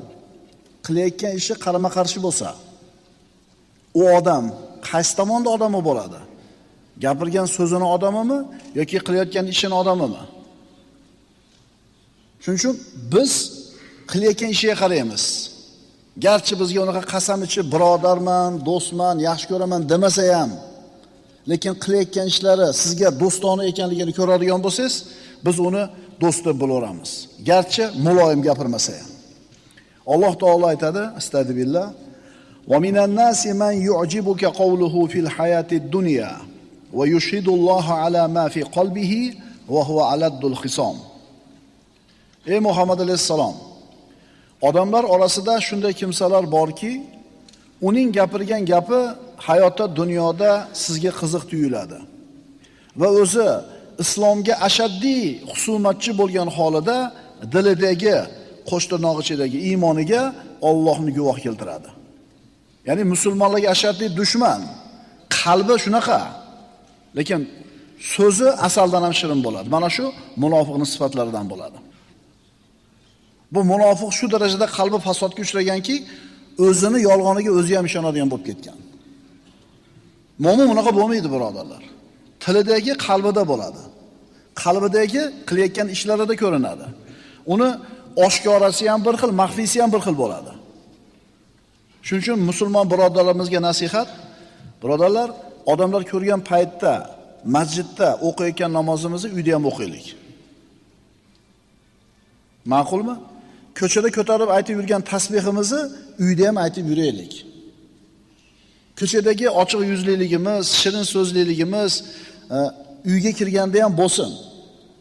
S1: qilayotgan ishi qarama-qarshi bo'lsa, u odam qaysi tomonda odami bo'ladi? Gapirgan so'zini odamimi yoki qilayotgan ishini odamimi? Shuning uchun biz qilayotgan ishiga qaraymiz. Garchi bizga unaqa qasam ichib birodarman, do'stman, yaxshi ko'raman demasa ham, lekin qilayotgan ishlari sizga do'stona ekanligini ko'radigan bo'lsangiz, biz uni do'st deb bilaveramiz. Garchi muloyim gapirmasa ham. Alloh taolo aytadi, astagfirullah: "Va minan nasi man yu'jibuka qawluhu fil hayatid dunya va yushhidulloha ala ma fi qalbihi va huwa aladdul xisom." Ey Muhammad alayhisalom, odamlar orasida shunday kimsalar borki, uning gapirgan gapi hayotda, dunyoda sizga qiziq tuyuladi. Va o'zi islomga ashaddiy husumatchi bo'lgan holida dilidagi, qo'shtirnoq ichidagi iymoniga Allohni guvoh keltiradi. Ya'ni musulmonlarga ashaddiy dushman, qalbi shunaqa. Lekin so'zi asaldan ham shirin bo'ladi. Mana shu munofiqning sifatlaridan bo'ladi. Bu munofiq shu darajada qalbi fasodga uchraganki, o'zini yolg'oniga o'zi ham ishonadigan bo'lib ketgan. Mo'min unaqa bo'lmaydi, birodarlar. Tilidagi qalbida bo'ladi. Qalbidagi qilayotgan ishlarida ko'rinadi. Uni oshkorasi ham bir xil, maxfiysi ham bir xil bo'ladi. Shuning uchun musulmon birodarlarimizga nasihat, birodarlar, odamlar ko'rgan paytda masjidda o'qiyotgan namozimizni uyda ham o'qiylik. Ma'qulmi? Ko'chada ko'tarib aytib yurgan tasbihimizni uyda ham aytib yuraylik. Ko'chadagi ochiq yuzliligimiz, shirin so'zliligimiz uyga kirganda ham bo'lsin.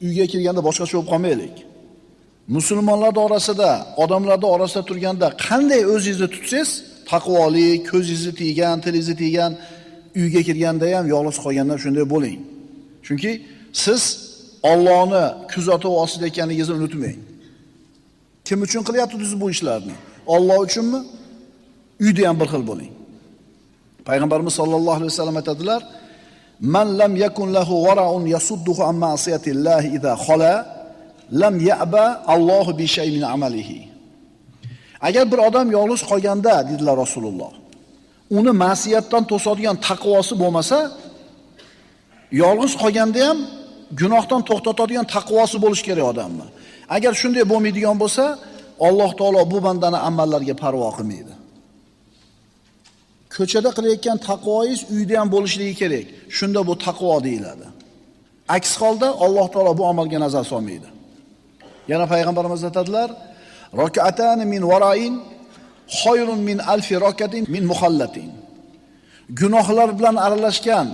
S1: Uyga kirganda boshqacha bo'lib qolmaylik. Musulmonlar orasida, odamlar orasida turganda qanday o'zingizni tutsangiz, taqvoli, ko'zingizni tiygan, tilingizni tiygan, uyga kirganda ham yolg'iz qolganda shunday bo'ling. Chunki siz Allohni kuzatuv ostida ekanligingizni unutmang. Kim uchun qilyapsiz bu ishlarni? Alloh uchunmi? Uyda ham bir xil bo'ling. Payg'ambarimiz sollallohu alayhi vasallam aytadilar: "Man lam yakun lahu wara'un yasudduhu an ma'siyatillahi idha khala, lam ya'ba Allohu bi shay'in min amalihi." Agar bir odam yolg'iz qolganda, dedilar Rasululloh, uni ma'siyatdan to'sadigan taqvosi bo'lmasa, yolg'iz qolganda ham gunohdan to'xtatadigan taqvosi bo'lish kerak odamni. Agar shunday bo'lmaydigan bo'lsa, Alloh taolo bu bandani amallariga parvo qilmaydi. Ko'chada qilayotgan taqvoingiz uyda ham bo'lishligi kerak. Shunda bu taqvo deyiladi. Aks holda Alloh taolo bu amalga nazar solmaydi. Yana payg'ambarimiz aytadilar: "Rak'atan min wara'in khayrun min alfi rakatin min mukhallatin." Gunohlar bilan aralashgan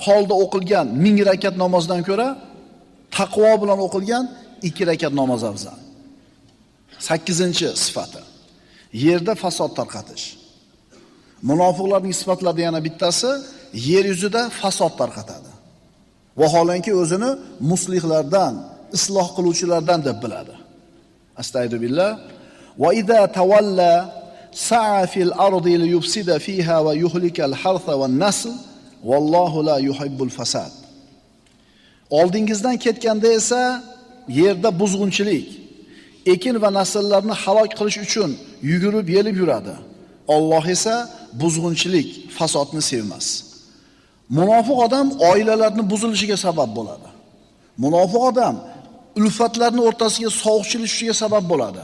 S1: holda o'qilgan 1000 rakat namozdan ko'ra taqvo bilan o'qilgan 2 rakat namoz afzal. 8-sifati. Yerda fasod tarqatish. Munofiqlarning sifatlaridan yana bittasi yer yuzida fasod tarqatadi. Vaholanki o'zini muslihlardan, isloh qiluvchilardan deb biladi. Astagfirullah. Va idza tawalla sa'a fil ardi liyufsida fiha va yuhlikal hartha wan nasl vallohu la yuhibbul fasad. Oldingizdan ketganda esa yerda buzg'unchilik, ekin va nasllarni halok qilish uchun yugurib yelib yuradi. Alloh esa buzg'unchilik, fasodni sevmas. Munofiq odam oilalarning buzilishiga sabab bo'ladi. Munofiq odam ulfatlarning o'rtasiga sovuqchilik tushishiga sabab bo'ladi.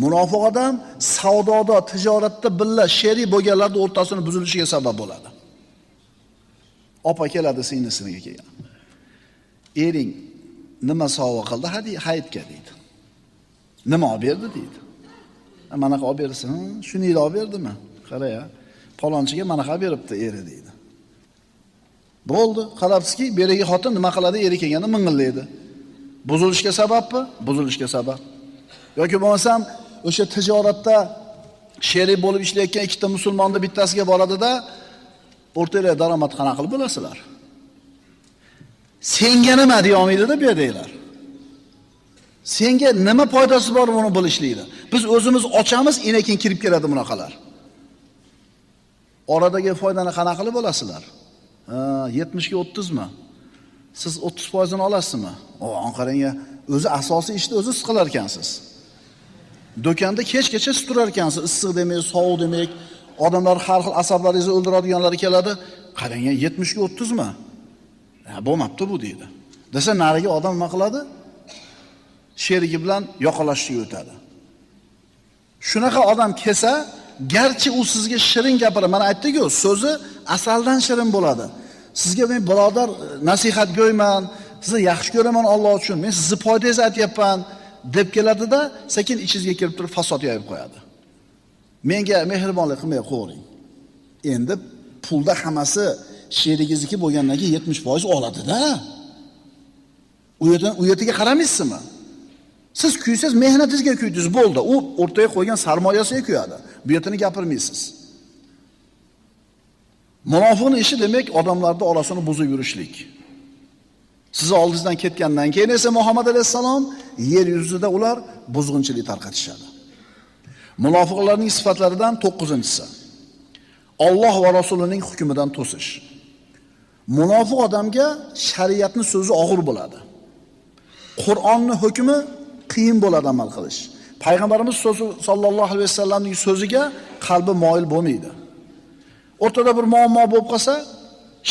S1: Munofiq odam savdoda, tijoratda billa sherik bo'lganlarning o'rtasining buzilishiga sabab bo'ladi. Opa keladi singlisiga kelgan. Ering nima sovg'a qildi? Hayitga deydi. Nima olib berdi deydi. Mana olib bersin, shuni olib berdimi? Qara-ya, palonchiga mana olib beribdi eri deydi. Bo'ldi, qarabsizki, berigi xotin nima qiladi? Eri kelganda ming'illaydi. Buzilishga sababmi? Buzilishga sabab. Yoki bo'lmasam, o'sha tijoratda sherik bo'lib ishlayotgan ikkita musulmonning bittasiga boradi-da, o'rtalar daromad qana qilib bo'lasizlar. Senga nima deya olmaydi-da bu yerdagilar. Senga nima foydasi bor buni bilishlikda? Biz o'zimiz ochamiz, enakin kirib keladi bunaqalar. Oradagi foydani qana qilib bo'lasizlar. 70 ga 30 mi? Siz 30% ni olasizmi? Qarang-ya, o'zi asosiy ishni o'zi siz qilar ekansiz. Do'konda kechgacha siz turar ekansiz, issiq demak, sovuq demak, odamlar har xil asablaringizni o'ldiradiganlar keladi. Qarang-ya, 70 ga 30 mi? Bo'lmabdi bu deydi. Desa nariga odam nima qiladi? Sherigi bilan yoqalashishga o'tadi. Shunaqa odam kelsa, garchi u sizga shirin gapira, mana aytdik-ku, so'zi asaldan shirin bo'ladi. Sizga men birodar nasihat go'yman, sizni yaxshi ko'raman Alloh uchun, men sizni foydangizga aytyapman deb keladi-da, sekin ichingizga kirib turib fasod yoyib qo'yadi. Menga mehribonlik qilmay qo'ying. Endi pulda hammasi sherigingizniki bo'lgandan keyin 70% oladi-da. U yerga qaramaysizmi? Siz kuysiz mehnatingizga kuydingiz, bo'ldi. U o'rtaga qo'ygan sarmoyasiga kuyadi. Bu yerni gapirmaysiz. Munofiqning ishi demak odamlarning orasini buzib yurishlik. Siz oldingizdan ketgandan keyin esa Muhammad alayhisalom yer yuzida ular buzg'unchilik tarqatishadi. Munofiqlarning sifatlaridan 9-inchisi. Alloh va rasulining hukmidan to'sish. Munofiq odamga shariatning so'zi og'ir bo'ladi. Qur'onning hukmi qiyin bo'ladi amal qilish. Payg'ambarimiz sollallohu alayhi vasallamning so'ziga qalbi moyil bo'lmaydi. O'rtada bir muammo bo'lib qolsa,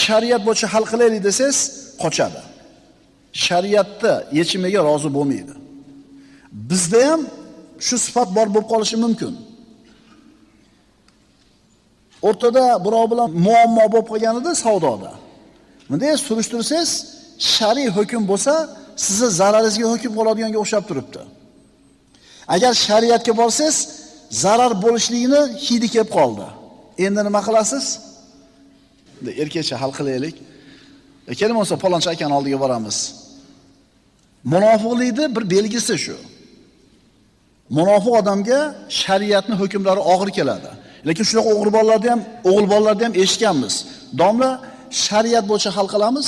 S1: shariat bo'yicha hal qilaylik desangiz, qochadi. Shariatda yechimiga rozi bo'lmaydi. Bizda ham shu sifat bor bo'lib qolishi mumkin. O'rtada birov bilan muammo bo'lib qolganida savdoda. Bunday surishtirsangiz, shariy hukm bo'lsa, sizni zararingizga hukm qiladiganiga o'xshab turibdi. Agar shariatga borsangiz, zarar bo'lishligini hidi kelib qoldi. Endi nima qilasiz? Erkakcha hal qilaylik. Keling bo'lsa palonchi akani oldiga boramiz. Munofiqlikning bir belgisi shu. Munofiq odamga shariatning hukmlari og'ir keladi. Lekin shunaqa o'g'il bolalarni ham eshitganmiz. Domla shariat bo'yicha hal qilamiz.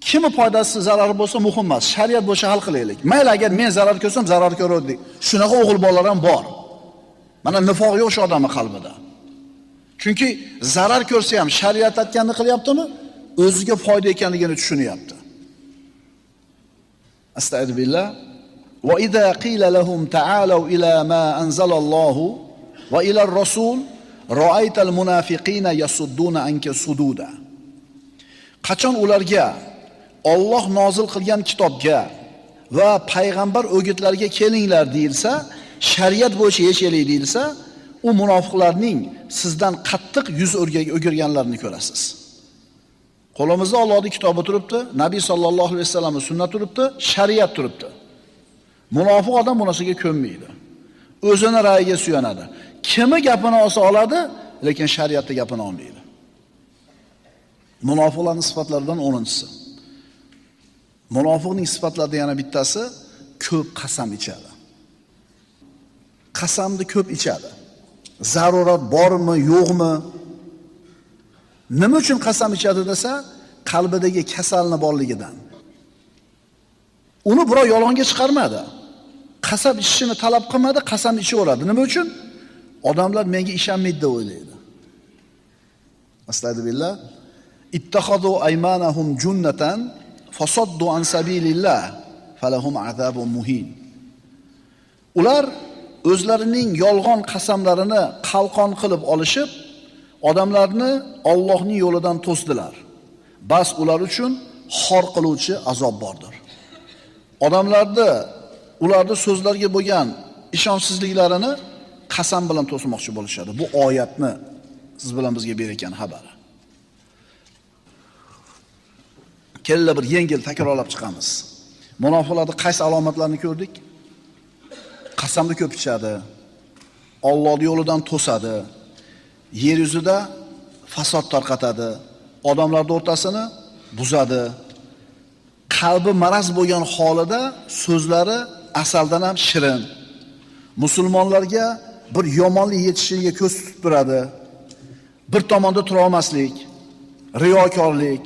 S1: Kimi foydasi, zarari bo'lsa muhim emas. Shariat bo'yicha hal qilaylik. Mayli agar men zarar ko'rsam, zarar ko'raylik. Shunaqa o'g'il bolalar ham bor. Mana nifoq yo'q shu odamning qalbida. Chunki zarar ko'rsa ham shariat aytganini qilyaptimi? O'ziga foyda ekanligini tushunyapti. Astagfirullah. Va idza qila lahum ta'alu ila ma anzalallohu va ila ar-rasul ra'aytal munafiqina yasudduna anka sududa. Qachon ularga Alloh nozil qilgan kitobga va payg'ambar o'gitlariga kelinglar deyilsa, shariat bo'yicha yashaylik deyilsa, u munofiqlarning sizdan qattiq yuz o'girganlarini ko'rasiz. Qo'limizda Allohning kitobi turibdi, Nabiy sallallohu alayhi vasallamning sunnati turibdi, shariat turibdi. Munofiq odam bu narsaga ko'nmaydi. O'zini ra'yiga suyanadi. Kimi gapini olsa oladi, lekin shariatda gapini olmaydi. Munofiqlarning sifatlaridan 10-inchisi. Munofiqning sifatlaridan yana bittasi ko'p qasam ichadi. Qasamni ko'p ichadi. Zarurat bormi, yo'qmi? Nima uchun qasam ichadi desa, qalbidagi kasalni borligidan. Uni birov yolg'onga chiqarmadi. Qasam ichishini talab qilmadi, qasam ichaveradi. Nima uchun? Odamlar menga ishonmaydi deb o'ylaydi. Astagfirullah. Ittakhadu aymanahum junnatan fasaddu an sabilillah falahum azabun muhin. Ular o'zlarining yolg'on qasamlarini qalqon qilib olishib, odamlarni Allohning yo'lidan to'sdilar. Bas ular uchun xor qiluvchi azob bordir. Ularning so'zlarga bo'lgan ishonchsizliklarini qasam bilan to'smoqchi bo'lishadi. Bu oyatni siz bilan bizga bergan xabari. Kella bir yengil takrorlab chiqamiz. Munofiqlarning qaysi alomatlarini ko'rdik? Qasamni ko'p ichadi, Allohning yo'lidan to'sadi, yer yuzida fasod tarqatadi, odamlarning o'rtasini buzadi. Qalbi maraz bo'lgan holida so'zlari asaldan ham shirin. Musulmonlarga bir yomonlik yetishiga ko'z tutib turadi. Bir tomonda tura olmaslik, riyokorlik,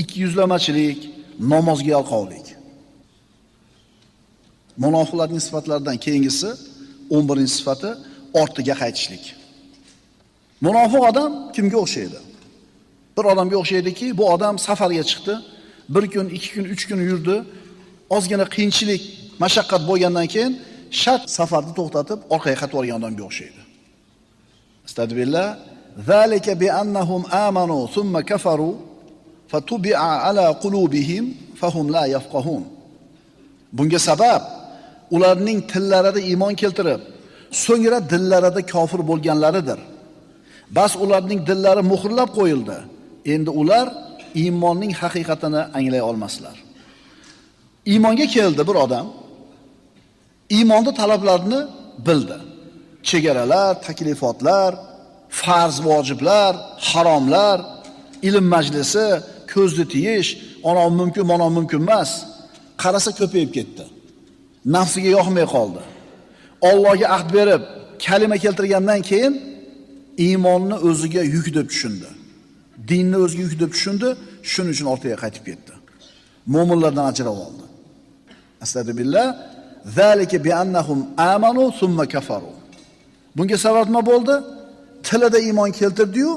S1: ikkiyuzlamachilik, namozga yalqovlik. Munofiqlarning sifatlaridan keyingisi 11-sifati ortiga qaytishlik. Munofiq odam kimga o'xshaydi? Bir odamga o'xshaydiki, bu odam safarga chiqdi, 1 kun, 2 kun, 3 kun yurdi, ozgina qiyinchilik, mashaqqat bo'lgandan keyin shart safarni to'xtatib orqaga qaytib olgan odamga o'xshaydi. Astagfirullah. Zalika bi annahum amanu thumma kafaru fatubi'a ala qulubihim fahum la yafqahun. Bunga sabab ularning tillarida iymon keltirib, so'ngra dillarida kofir bo'lganlaridir. Bas ularning dillari muhrlab qo'yildi. Endi ular iymonning haqiqatini anglay olmaslar. Iymonga keldi bir odam. Iymonning talablarini bildi. Chegaralar, taklifotlar, farz vojiblar, haromlar, ilm majlisi, ko'zni tiyish, ona mumkin, mana mumkin emas. Qarasa ko'payib ketdi. Nafsiga yoqmay qoldi. Allohga ahd berib, kalima keltirgandan keyin iymonni o'ziga yuk deb tushundi. Dinni o'ziga yuk deb tushundi, shuning uchun ortiga qaytib ketdi. Mo'minlardan ajrab oldi. Astagfirullah. Zalika bi annahum amanu thumma kafaru. Bunga sabab nima bo'ldi? Tilida iymon keltirdi-yu,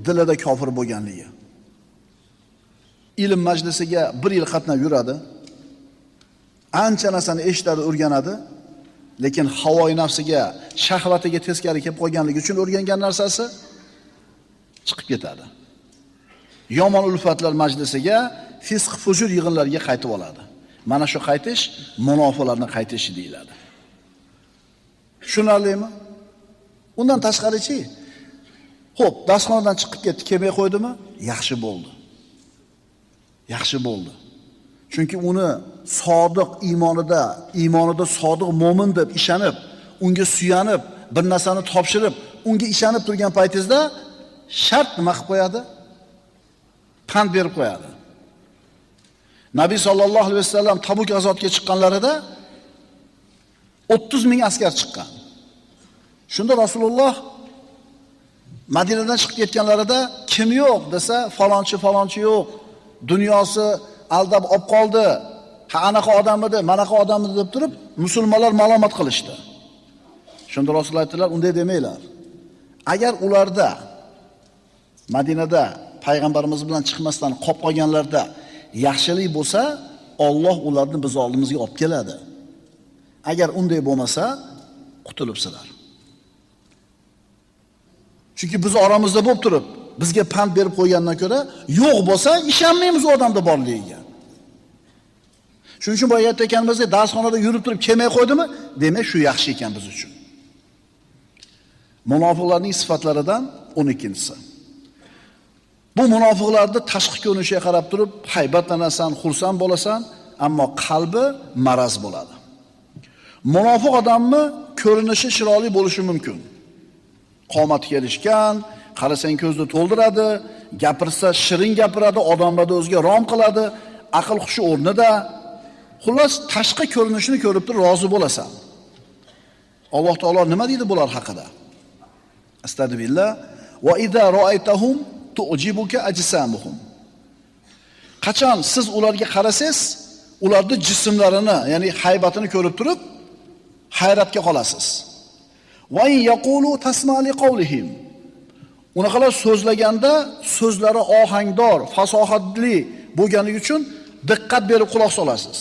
S1: dilida kofir bo'lganligi. Ilm majlisiga 1 yil qatnab yuradi. Ancha narsani eshitadi, o'rganadi, lekin havoy nafsiga, shahvatiga teskari kelib qolganligi uchun o'rgangan narsasi chiqib ketadi. Yomon ulfatlar majlisiga, fisq fujur yig'inlariga qaytib oladi. Mana shu qaytish munofiqlarning qaytishi deyiladi. Tushunarlimi? Undan tashqarichi, xo'p, dasxonadan chiqib ketdi, kelmay qo'ydimi? Yaxshi bo'ldi. Yaxshi bo'ldi. Chunki uni sodiq iymonida sodiq mo'min deb ishonib, unga suyanib, bir narsani topshirib, unga ishonib turgan paytingizda shart nima qilib qo'yadi? Pand berib qo'yadi. Nabiy sallallohu alayhi vasallam Tabuk g'azotiga chiqqanlarida 30 ming askar chiqqan. Shunda Rasululloh Madinadan chiqib ketganlarida kim yo'q desa, falonchi yo'q. Dunyosi aldab olib qoldi. Ha anaqa odam edi, manaqa odam edi deb turib, musulmonlar malomat qilishdi. Shunda Rasululloh aytdilar, unday demanglar. Agar ularda Madinada payg'ambarimiz bilan chiqmasdan qolib qolganlarda yaxshilik bo'lsa, Alloh ularni biz oldimizga olib keladi. Agar unday bo'lmasa, qutulibsizlar. Chunki biz oramizda bo'lib turib, bizga pand berib qo'ygandan ko'ra, yo'q bo'lsa, ishonmaymiz u odamda borligiga. Shuning uchun bu oyatda ekanimizda darsxonada yurib turib kelmay qo'ydimi? Demak, shu yaxshi ekan biz uchun. Munofiqlarning sifatlaridan 12-si. Bu munofiqlarning tashqi ko'rinishiga qarab turib, haybatlanasan, xursand bo'lasan, ammo qalbi maraz bo'ladi. Munofiq odamni ko'rinishi chiroyli bo'lishi mumkin. Qomati kelishgan, qarasang ko'zni to'ldiradi, gapirsa shirin gapiradi, odamlarni o'ziga rom qiladi, aql hushi o'rnida. Xullas, tashqi ko'rinishini ko'rib turib rozi bo'lasan. Alloh taolo nima deydi bular haqida? Astagfirullah. Va idza ra'aytahum tu'jibuka ajsamuhum. Qachon siz ularga qarasangiz, ularning jismlarini, ya'ni haybatini ko'rib turib hayratga qolasiz. Va in yaqulu tasma' li qawlihim. Unaqalar so'zlaganda so'zlari ohangdor, fasohatli bo'lganligi uchun diqqat berib quloq solasiz.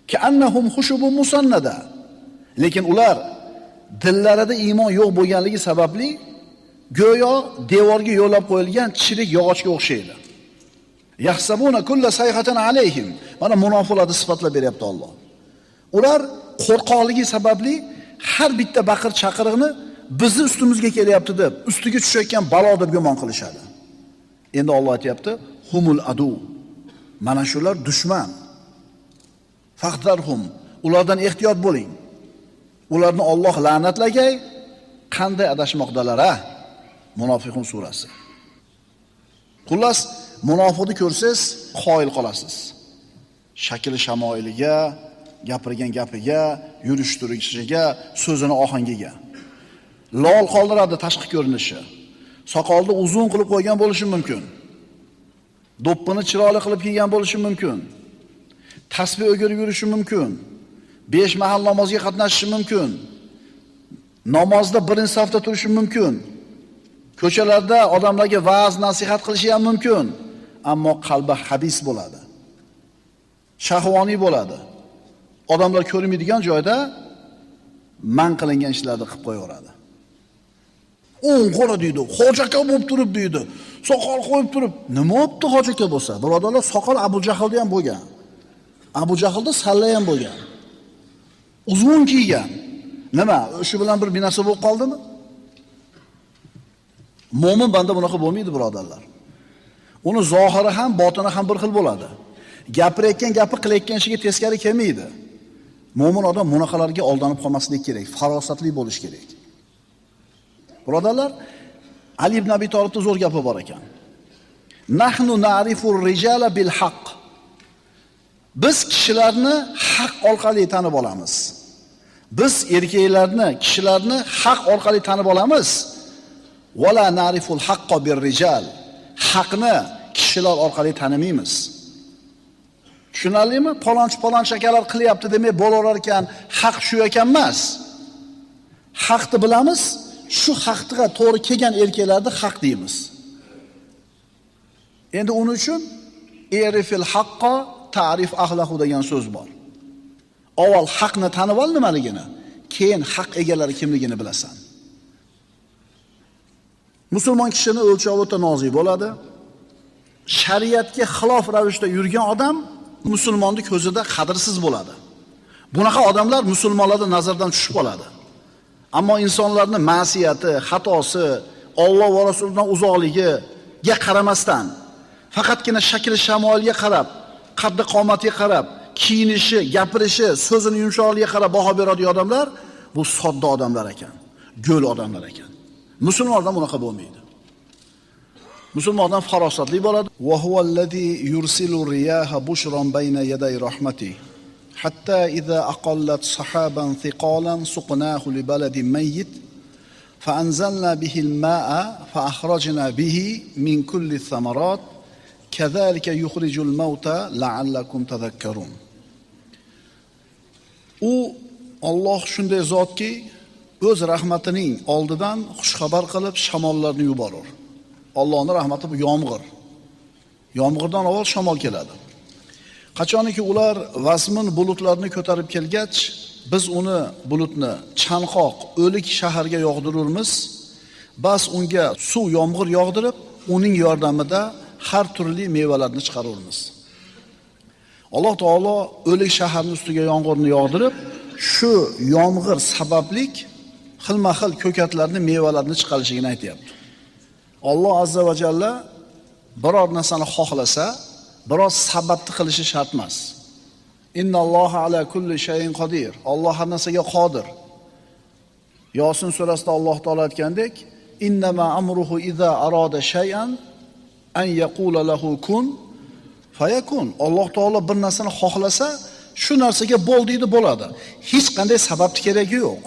S1: Ki annahum hushubun musannada. Lekin ular dillarida iymon yo'q bo'lganligi sababli go'yo devorga yo'lab qo'yilgan chirik yog'ochga o'xshaydi. Yahsabuna kulla sayhatan alayhim. Mana munofiqlarni sifatlab beryapti Alloh. Ular qo'rqoqligi sababli har bitta baqir chaqiriqni bizni ustimizga kelyapti deb, ustiga tushayotgan balo deb gumon qilishadi. Endi Alloh aytayapti, humul adu. Mana shular dushman. Faqdarhum. Ulardan ehtiyot bo'ling. Ularni Alloh la'natlagay, qanday adashmoqdalar-a? Munofiqun surasi. Xullas, munofiqni ko'rsangiz, qoyil qolasiz. Shakli shamoiliga, gapirgan gapiga, yurish turishiga, so'zini ohangiga. Lol qoldiradi tashqi ko'rinishi. Soqolni uzun qilib qo'ygan bo'lishi mumkin. Do'ppini chiroyli qilib kiygan bo'lishi mumkin. Tasbih o'girib yurishi mumkin. 5 mahal namozga qatnashishi mumkin. Namozda birinchi safda turishi mumkin. Ko'chalarda odamlarga va'z, nasihat qilishi ham mumkin. Ammo qalbi habis bo'ladi. Shahvoniy bo'ladi. Odamlar ko'rmaydigan joyda man qilingan ishlarni qilib qo'yaveradi. O'ng qo'li deydi, hoji aka bo'lib turib deydi. Soqol qo'yib turib, nima bo'pti hoji aka bo'lsa? Birodarlar, soqol Abu Jahlda ham bo'lgan. Abu Jahlda salla ham bo'lgan. Uzun kiygan. Nima? Shu bilan bir binasi bo'lib qoldimi? Mo'min banda bunaqa bo'lmaydi, birodarlar. Uni zohiri ham, botini ham bir xil bo'ladi. Gapirayotgan gapi qilayotgan ishiga teskari kelmaydi. Mo'min odam bunaqalarga aldanib qolmasligi kerak, farosatli bo'lish kerak. Birodarlar, Ali ibn Abi Talibda zo'r gapi bor ekan. Nahnu na'rifur rijala bil haqq. Biz kishilarni haq orqali tanib olamiz. Biz erkaklarni, kishilarni haq orqali tanib olamiz. Wala na'riful haqqo bir rijal. Haqni kishilar orqali tanimaymiz. Tushunarlimi? Palonchi akalar qilyapti demay bo'laverar ekan, haq shu ekan emas. Haqni bilamiz, shu haqqa to'g'ri kelgan erkaklarni haq deymiz. Endi uning uchun erifil haqqo ta'rif ahlahu degan so'z bor. Avval haqni tanib ol nimaligini, keyin haq egalari kimligini bilasan. Musulmon kishining o'lchovi o'ta nozik bo'ladi. Shariatga xilof ravishda yurgan odam musulmonning ko'zida qadrsiz bo'ladi. Bunaqa odamlar musulmonlarning nazaridan tushib qoladi. Ammo insonlarning ma'siyati, xatosi, Alloh va Rasulidan uzoqligiga qaramasdan, faqatgina shakl shamoilga qarab, qaddi qomatiga qarab, kiyinishi, gapirishi, so'zini yumshoqligiga qarab baho beradigan odamlar bu sodda odamlar ekan, go'l odamlar ekan. Musulmon odam bunaqa bo'lmaydi. Musulmon odam farosatli bo'ladi. Va huvallazi yursilu riyaha bushran bayna yaday rahmati. Hatta idza aqallat sahaban thiqalan suqnahu li baladin mayyit fa anzalna bihi al-ma'a fa akhrajna bihi min kulli thamarat kazalika yukhrijul mauta la'allakum tadhakkarun. U Alloh shunday zotki, o'z rahmatining oldidan xush xabar qilib shamollarni yuborur. Allohning rahmati bu yomg'ir. Yomg'irdan avval shamol keladi. Qachoniki ular vasmin bulutlarni ko'tarib kelgach, biz uni bulutni chanqoq, o'lik shaharga yog'dirurmiz. Bas unga suv yomg'ir yog'dirib, uning yordamida har turli mevalarni chiqarurmiz. Alloh taolo o'lik shaharning ustiga yomg'irni yog'dirib, shu yomg'ir sabablik xilma-xil ko'katlarni, mevalarni chiqarishini aytayapti. Alloh azza va jalla biror narsani xohlasa, biroz sababni qilishi shart emas. Innalloha ala kulli shayin qodir. Alloh har narsaga qodir. Yosin surasida Alloh taolo aytgandek, innama amruhu iza arada shay'an an yaqula lahu kun fayakun. Alloh taolo bir narsani xohlasa, shu narsaga bo'l deydi, bo'ladi. Hech qanday sababni keragi yo'q.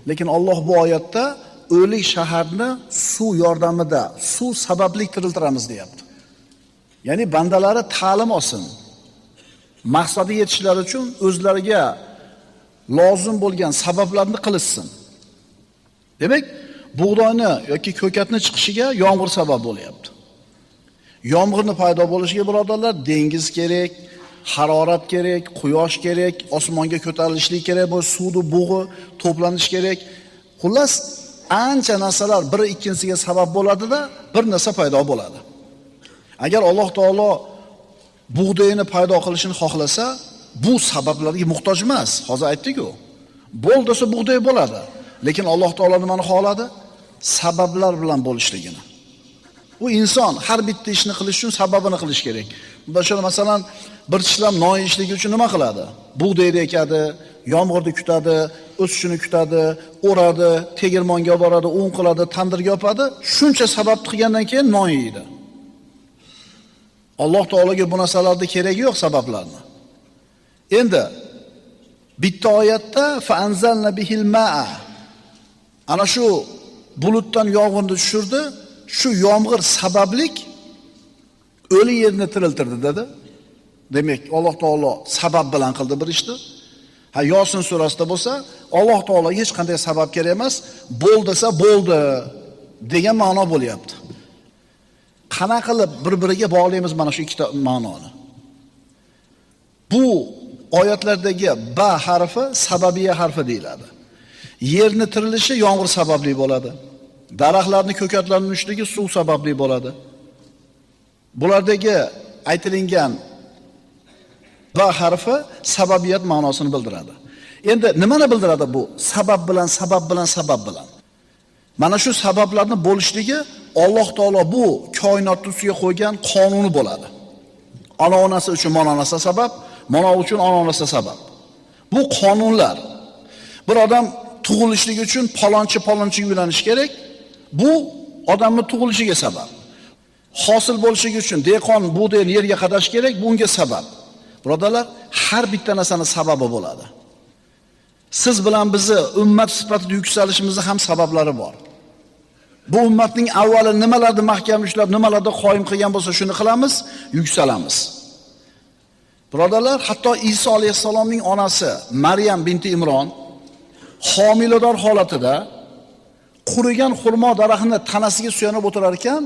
S1: Lekin Alloh bu oyatda o'lik shaharni suv yordamida, suv sababli tiriltiramiz deyapti. Ya'ni bandalari ta'lim olsin. Maqsadiga yetishlari uchun o'zlariga lozim bo'lgan sabablarni qilishsin. Demak, bug'doyni yoki ko'katni chiqishiga yomg'ir sabab bo'lyapti. Yomg'irni paydo bo'lishiga birodarlar dengiz kerak, harorat kerak, quyosh kerak, osmonga ko'tarilishlik kerak, bu suvni bug'i to'planish kerak. Xullas, ancha narsalar biri ikkinchisiga sabab bo'ladi-da, bir narsa paydo bo'ladi. Agar Alloh taolo bug'doyni paydo qilishini xohlasa, bu sabablarga muhtoj emas. Hozir aytdik-ku. Bo'l desa bug'doy bo'ladi. Lekin Alloh taolo nimani xohladi? Sabablar bilan bo'lishligini. Bu inson har bitta ishni qilish uchun sababini qilish kerak. Masalan, masalan, bir ishlam non yeyishligi uchun nima qiladi? Bug'doyni ekadi, yomg'irni kutadi, o'sishini kutadi, o'radi, tegirmonga boradi, un qiladi, tandirga yopadi. Shuncha sabab qilgandan keyin non yeydi. Alloh taologa bu narsalarda keragi yo'q sabablarni. Endi bitta oyatda fa anzalna bihil ma'a. Ana shu bulutdan yomg'irni tushirdi. Shu yomg'ir sabablik o'li yerni tiriltirdi dedi. Demak, Alloh taolo sabab bilan qildi bir ishni. Yosin surasida bo'lsa, Alloh taolo hech qanday sabab kerak emas, bo'l desa bo'ldi degan ma'no bo'lyapti. Qana qilib bir-biriga bog'laymiz mana shu ikkita ma'noni. Bu oyatlardagi ba harfi sababiya harfi deyiladi. Yerni tirilishi yomg'ir sababli bo'ladi. Daraxtlarning ko'katlarning unishligi suv sababli bo'ladi. Bulardagi aytilingan ba harfi sababiyat ma'nosini bildiradi. Endi nimani bildiradi bu? Sabab bilan, sabab bilan, sabab bilan. Mana shu sabablarni bo'lishligi Alloh taolo bu koinot ustiga qo'ygan qonuni bo'ladi. Ona onasi uchun mana onasi sabab, mana uchun ona onasi sabab. Bu qonunlar. Bir odam tug'ilishligi uchun palonchi uylanish kerak. Bu odamning tug'ilishiga sabab. Hosil bo'lishligi uchun dehqon bug'doyni yerga qadash kerak, bunga sabab. Birodarlar, har bitta narsaning sababi bo'ladi. Siz bilan bizni ummat sifatida yuksalishimizning ham sabablari bor. Bu ummatning avvali nimalarni mahkam ushlab, nimalarni qoyim qilgan bo'lsa, shuni qilamiz, yuksalamiz. Birodarlar, hatto Iso alayhisalomning onasi Maryam binti Imron homilador holatida qurigan xurmo daraxtini tanasiga suyanib o'tirar ekan,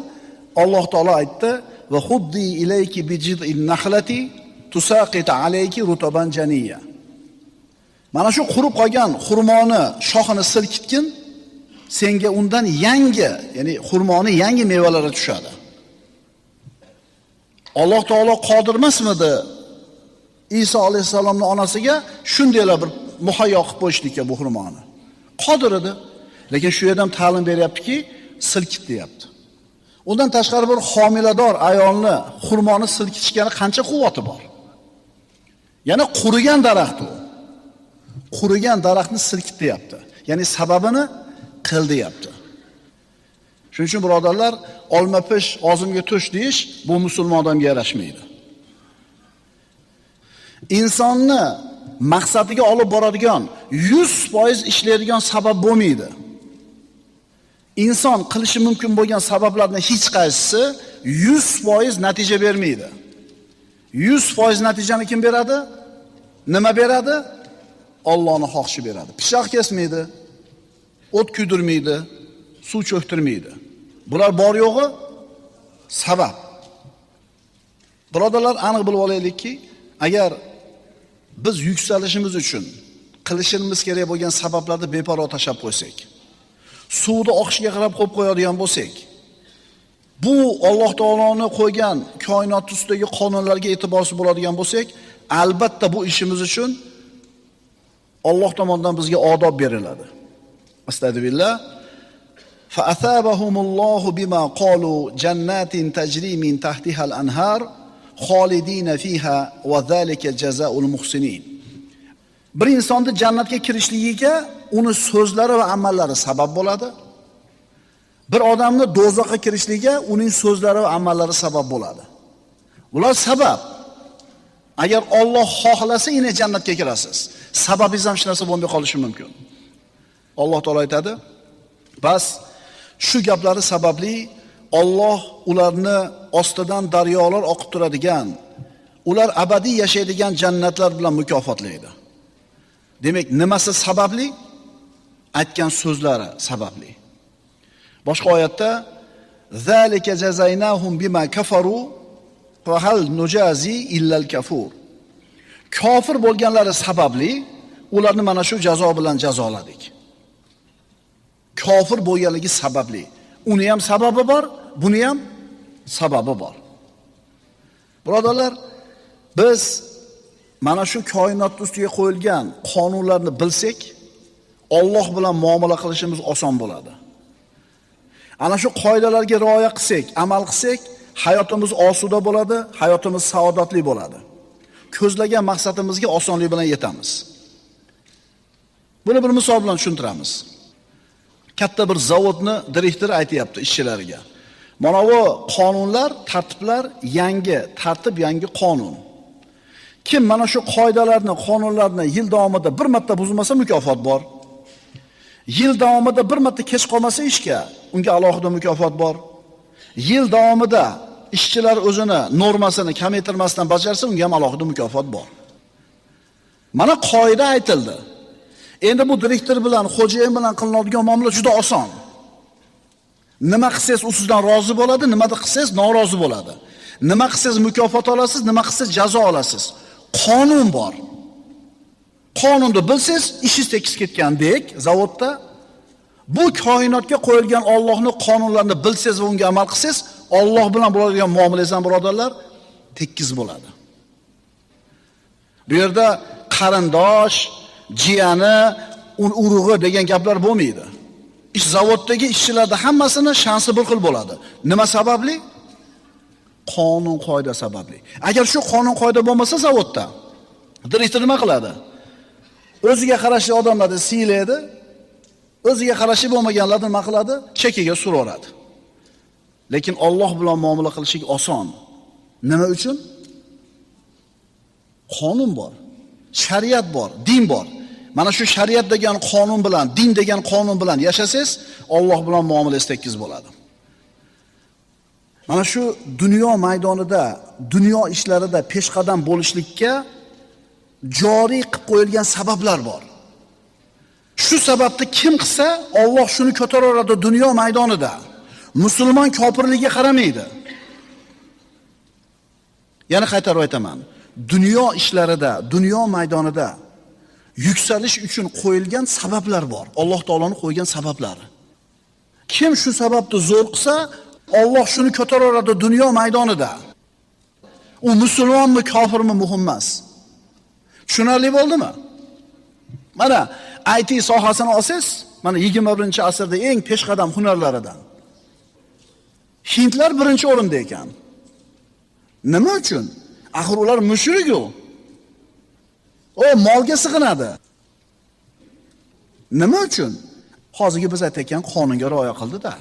S1: Alloh taolo aytdi: "Va xuddi ilayki bijid'in nahlati tusaqit alayki rutaban janiyya." Mana shu qurib qolgan xurmoni shoxini silkitgin, senga undan yangi, ya'ni xurmoni yangi mevalari tushadi. Alloh taolo qodir emasmidi Iso alayhisalomning onasiga shundaylar bir muhayyo qilib qo'yishlikka bu xurmoni? Qodir edi. Lekin shu yerdan ta'lim beryaptiki, silkit deyapti. Undan tashqari bir homilador ayolni xurmoni silkitishgani qancha quvvati bor? Yana qurigan daraxt u. Qurigan daraxtni silkit deyapti. Ya'ni sababini qil deyapti. Shuning uchun birodarlar, olma pish, og'zimga tush deyish bu musulmon odamga yarashmaydi. Insonni maqsadiga olib boradigan 100% ishlaydigan sabab bo'lmaydi. Inson qilishi mumkin bo'lgan sabablarning hech qaysisi 100% natija bermaydi. 100% natijani kim beradi? Nima beradi? Allohning xohishi beradi. Pishoq kesmaydi, o't kuydirmaydi, suv cho'ktirmaydi. Bular bor yo'g'i sabab. Birodarlar, aniq bilib olaylikki, agar biz yuksalishimiz uchun qilishimiz kerak bo'lgan sabablarni beparvo tashab qo'ysak, suvni oqishiga qarab qo'yib qo'yadigan bo'lsak, bu Alloh taoloning qo'ygan koinot ustidagi qonunlarga e'tiborsiz bo'ladigan bo'lsak, albatta bu ishimiz uchun Alloh tomonidan bizga odob beriladi. Astagfirullah. Fa athabahumullohu bima qalu jannatin tajri min tahtiha al-anhar xolidina fiha va zalika jazaa'ul muhsinin. Bir insonni jannatga kirishligiga uni so'zlari va amallari sabab bo'ladi. Bir odamni do'zaxga kirishligiga uning so'zlari va amallari sabab bo'ladi. Ular sabab. Agar Alloh xohlasa, ina jannatga kirasiz. Sababingiz ham hech narsa bo'lmay qolishi mumkin. Alloh taolo aytadi: "Bas shu gaplari sababli Alloh ularni ostidan daryolar oqib turadigan, ular abadiy yashaydigan jannatlar bilan mukofotlaydi." Demak, nimasi sababli? Aytgan so'zlari sababli. Boshqa oyatda: "Zalika jazaynahum bima kafaru fa hal nujazi illa al-kafur." Kofir bo'lganlari sababli ularni mana shu jazo bilan jazoladik. Kofir bo'lganligi sababli. Uni ham sababi bor, buni ham sababi bor. Birodarlar, biz mana shu koinot ustiga qo'yilgan qonunlarni bilsak, Alloh bilan muomala qilishimiz oson bo'ladi. Ana shu qoidalarga rioya qilsak, amal qilsak, hayotimiz osuda bo'ladi, hayotimiz saodatli bo'ladi. Ko'zlagan maqsadimizga osonlik bilan yetamiz. Buni bir misol bilan tushuntiramiz. Katta bir zavodni direktori aytayapti ishchilariga. Mana bu qonunlar, tartiblar yangi, tartib yangi qonun. Kim mana shu qoidalarni, qonunlarni yil davomida bir marta buzmasa mukofot bor. Yil davomida bir marta kech qolmasa ishga, unga alohida mukofot bor. Yil davomida ishchilar o'zini normasini kamaytirmasdan bajarsa, unga ham alohida mukofot bor. Mana qoida aytildi. Endi bu direktor bilan, xo'jayin bilan qilinadigan muomala juda oson. Nima qilsangiz u sizdan rozi bo'ladi, nima qilsangiz norozi bo'ladi. Nima qilsangiz mukofot olasiz, nima qilsangiz jazo olasiz. Qonun bor. Qonunni bilsangiz, ishingiz tekis ketgandek, zavodda bu koinotga qo'yilgan Allohning qonunlarini bilsangiz va unga amal qilsangiz, Alloh bilan bo'ladigan muomalangiz ham birodarlar tekis bo'ladi. Bu yerda qarindosh, jiyani, urug'i degan gaplar bo'lmaydi. Ish zavoddagi ishchilarda hammasini shansi bir xil bo'ladi. Nima sababli? Qonun qoida sababli. Agar shu qonun qoida bo'lmasa zavodda, direktor nima qiladi? O'ziga qarashli odamlarni siylaydi, o'ziga qarashli bo'lmaganlarni nima qiladi? Chekiga suraveradi. Lekin Alloh bilan muomala qilishing oson. Nima uchun? Qonun bor, shariat bor, din bor. Mana shu shariat degan qonun bilan, din degan qonun bilan yashasangiz, Alloh bilan muomalangiz tekis bo'ladi. Mana shu dunyo maydonida, dunyo ishlarida peshqadam bo'lishlikka joriy qilib qo'yilgan sabablar bor. Shu sababni kim qilsa, Alloh shuni ko'taraveradi dunyo maydonida. Musulmon kofirligiga qaramaydi. Yana qaytarib aytaman. Dunyo ishlarida, dunyo maydonida yuksalish uchun qo'yilgan sabablar bor. Alloh taoloning qo'ygan sabablari. Kim shu sababni zo'r qilsa, Alloh shuni ko'taraveradi dunyo maydonida. U musulmonmi, kofirmi muhim emas. Tushunarli bo'ldimi? Mana IT sohasini olsangiz, mana 21-asrda eng peshqadam hunarlaridan. Hindlar birinchi o'rinda ekan. Nima uchun? Axir ular mushrik-ku. O molga sig'inadi. Nima uchun? Hozirgi biz aytgan qonunga rioya qildi-da.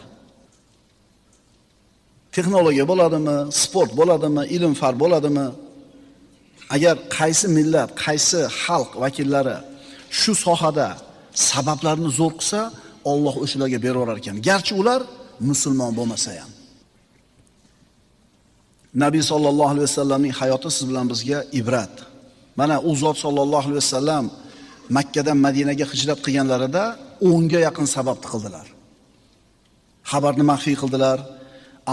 S1: Texnologiya bo'ladimi, sport bo'ladimi, ilm-fan bo'ladimi? Agar qaysi millat, qaysi xalq vakillari shu sohada sabablarni zo'r qilsa, Alloh o'shalarga beraverar ekan. Garchi ular musulmon bo'lmasa ham. Nabiy sallallohu alayhi vasallamning hayoti siz bilan bizga ibrat. Mana u zot sallallohu alayhi vasallam Makkadan Madinaga hijrat qilganlarida 10 ga yaqin sabab qildilar. Xabarni maxfiy qildilar.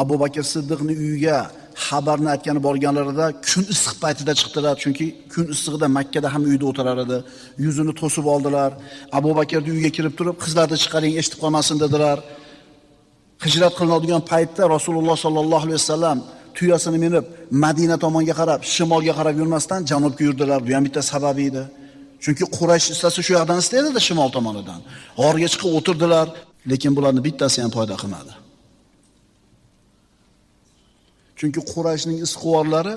S1: Abu Bakr Siddiqning uyiga xabarni aytgani borganlarida kun issiq paytida chiqdilar, chunki kun issig'ida Makkada ham uyda o'tirar edi. Yuzini to'sib oldilar. Abu Bakrning uyiga kirib turib, qizlarni chiqaring, eshitib qolmasin dedilar. Hijrat qilinadigan paytda Rasululloh sallallohu alayhi vasallam tuyasini minib Madina tomonga qarab, shimolga qarab yurmasdan janubga yurdilar. Bu ham bitta sababi edi. Chunki Quraysh istasa shu yoqdan istaydi-da, shimol tomonidan. G'orga chiqib o'tirdilar, lekin bularning bittasi ham foyda qilmadi. Chunki Qurayshning isqivorlari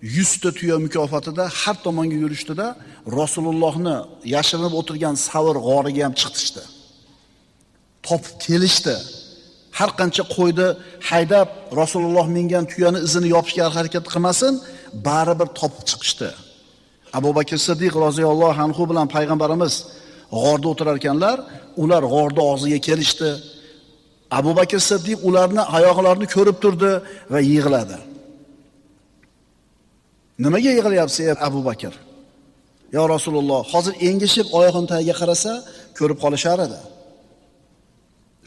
S1: 100 ta tuya mukofotida har tomonga yurishdida Rasulullohni yashirinib o'tirgan Savr g'origa ham chiqishdi. Topib kelishdi. Har qancha qo'ydi haydab Rasululloh mingan tuyani izini yopishga harakat qilmasin, baribir topib chiqishdi. Abu Bakr Siddiq roziyallohu anhu bilan payg'ambarimiz g'orda o'tirar ekanlar, ular g'orda og'ziga kelishdi. Abu Bakr Siddiq ularni oyoqlarini ko'rib turdi va yig'ladi. Nimaga yig'layapsiz Abu Bakr? Ya Rasululloh, hozir engishib oyoqini tagiga qarasa, ko'rib qolishar edi.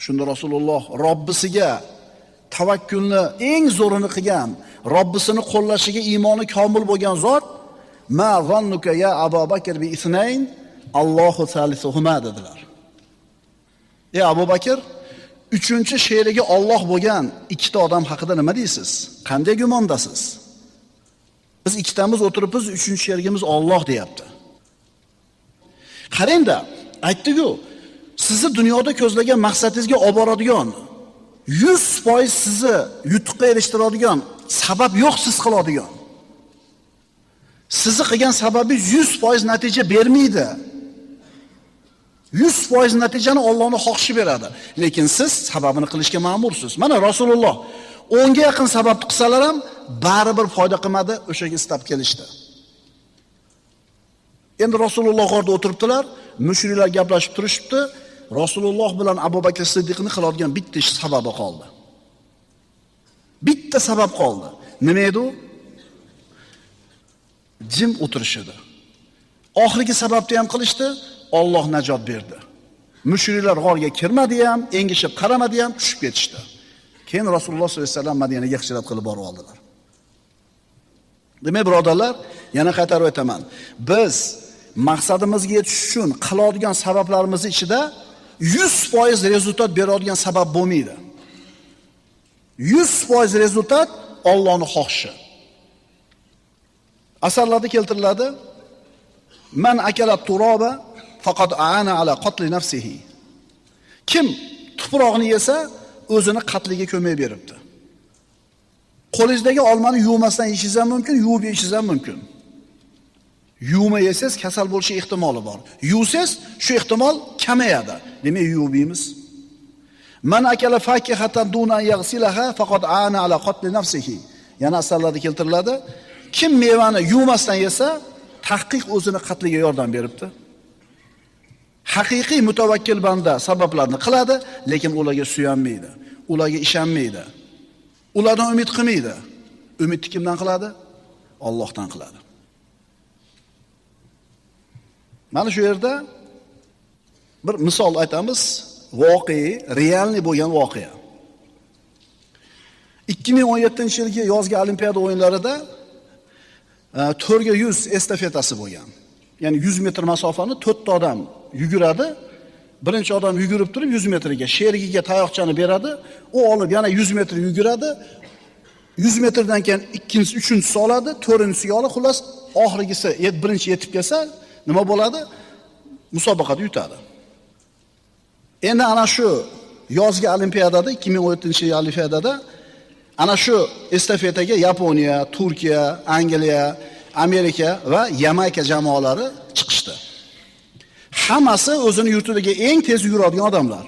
S1: Shunda Rasululloh Robbisiga tavakkulni eng zo'rini qilgan, Robbisini qo'llashiga iymoni komil bo'lgan zot Ma zannuka ya Abu Bakr bi ithnayn Allohu salisuhuma dedilar. Ey Abu Bakr, uchinchi sherigi Alloh bo'lgan ikkita odam haqida nima deysiz? Qanday gumondasiz? Biz ikkitamiz o'tiribmiz, uchinchi sherigimiz Alloh deyapti. Qarangda, aytdi-ku, sizni dunyoda ko'zlagan maqsadingizga olib boradigan 100% sizni yutuqqa erishtiradigan sabab yo'q, siz qiladigan. Sizni qilgan sababingiz 100% natija bermaydi. 100% natijani Allohning xohishi beradi. Lekin siz sababini qilishga ma'mursiz. Mana Rasululloh 10 ga yaqin sababni qilsalar ham baribir foyda qilmadi, o'shaga istab kelishdi. Endi Rasululloh g'orda o'tiribdilar, mushriklar gaplashib turishibdi. Rasululloh bilan Abu Bakr Siddiqni qiladigan bitta ish sababi qoldi. Bitta sabab qoldi. Nima edi u? Jim o'tirishdi. Oxirgi sababni ham qilishdi, Alloh najot berdi. Mushriklar g'orga kirmadi ham, engishib qaramadi ham, tushib ketishdi. Keyin Rasululloh sollallohu alayhi vasallam Madinaga hijrat qilib borib oldilar. Demak, birodarlar, yana qaytarib aytaman. Biz maqsadimizga yetish uchun qiladigan sabablarimiz ichida 100% rezultat beradigan sabab bo'lmaydi. 100% rezultat Allohning xohishi. Asarlarda keltiriladi: "Man akala turoba faqat aana ala qatl nafsihi." Kim tuproqni yesa, o'zini qatliga ko'mak beribdi. Qo'lingizdagi olmani yuvmasdan yeyishingiz ham mumkin, yuvib yeyishingiz ham mumkin. Yuvma yesangiz kasal bo'lish ehtimoli bor. Yuvsangiz shu ehtimol kamayadi. Demak, yuvib yeymiz. Man akala fakihatan duna yaghsilaha faqat aana ala qatl nafsihi. Yana asarlarda keltiriladi: kim mevani yuvmasdan yesa, tahqiq o'zini qatliga yordam beribdi. Haqiqiy mutawakkil banda sabablarni qiladi, lekin ularga suyanmaydi, ularga ishonmaydi. Ulardan umid qilmaydi. Umidni kimdan qiladi? Allohdan qiladi. Mana shu yerda bir misol aytamiz, voqea, realniy bo'lgan voqea. 2017-yilgi yozgi Olimpiada o'yinlarida 4 ga 100 estafetasi bo'lgan. Ya'ni 100 metr masofani 4 ta odam yuguradi. Birinchi odam yugurib turib 100 metrga sherigiga tayoqchani beradi, u olib yana 100 metr yuguradi. 100 metrdan keyin ikkinchisi, uchinchisi oladi, to'rtinchisiga olib, xullas oxirgisi birinchi yetib kelsa nima bo'ladi? Musobaqada yutadi. Endi ana shu yozgi Olimpiadada, 2017-yil Olimpiadada ana shu estafetaga Yaponiya, Turkiya, Angliya, Amerika va Yamayka jamoalari chiqishdi. Hammasi o'zini yurtidagi eng tez yuguradigan odamlar.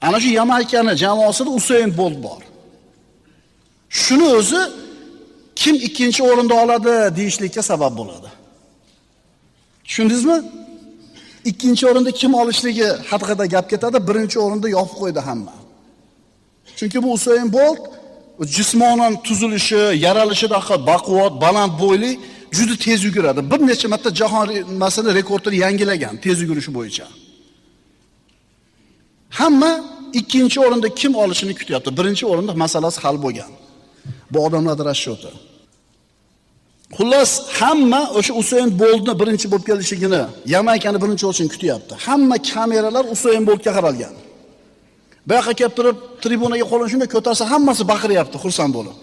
S1: Ana shu Yamaykani jamoasida Usayn Bolt bor. Shuni o'zi kim ikkinchi o'rinda oladi deyishlikka sabab bo'ladi. Tushundingizmi? Ikkinchi o'rinda kim olishligi haqida gap ketadi, birinchi o'rinda yopib qo'ydi hamma. Chunki bu Usayn Bolt jismonan tuzilishi, yaralishidaqa baquvvat, baland bo'yli, juda tez yuguradi. Bir necha marta jahon rekordini yangilagan tez yugurishi bo'yicha. Hamma ikkinchi o'rinda kim olishini kutyapti. Birinchi o'rinda masalasi hal bo'lgan. Bu odamlar rashyoti. Xullas, hamma o'sha Usayn Boltni birinchi bo'lib kelishligini, Yamaykani birinchi bo'lishini kutyapti. Hamma kameralar Usayn Boltga qaralgan. Bu yoqqa kelib turib, tribunaga qo'lini shunday ko'tarsa, hammasi baqiryapti, xursand bo'lib.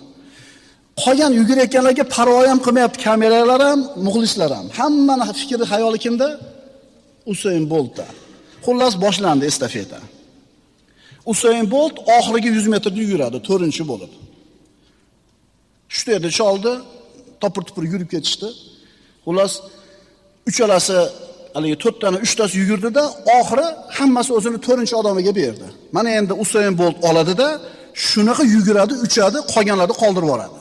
S1: Qolgan yugurayotganlarga parvo ham qilmayapti, kameralar ham, muxlislar ham. Hammaning fikri, xayoli kimda? Usayn Boltda. Xullas boshlandi estafeta. Usayn Bolt oxirgi 100 metrda yuguradi, 4-chi bo'lib. Shu yerda choldi, topir-tupir yurib ketishdi. Xullas uchalasi, haligi 4 tani 3 tasi yugurdi-da, oxiri hammasi o'zini 4-chi odamiga berdi. Mana endi Usayn Bolt oladi-da, shunaqa yuguradi, uchadi, qolganlarni qoldirib yuboradi.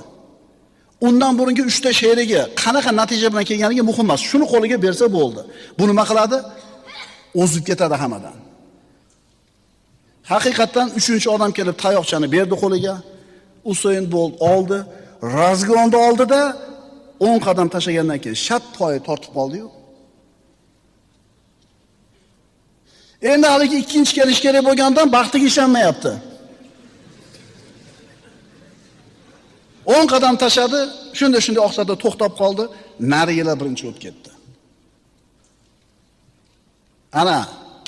S1: Undan burungi 3 ta sherigi qanaqa natija bilan kelganiga muhim emas. Shuni qo'liga bersa bo'ldi. Bu nima qiladi? O'zib ketadi hammadan. Haqiqatan 3-chi odam kelib tayoqchani berdi qo'liga. Usayn Bolt oldi, razg'onni oldi-da, 10 qadam tashlagandan keyin shat-toyi tortib qoldi-yu. Endi haligi ikkinchi kelish kerak bo'lgandan baxtiga ishonmayapti. 10 qadam tashladi, shunday oqsada to'xtab qoldi. narigilar birinchi o'tib ketdi. Ana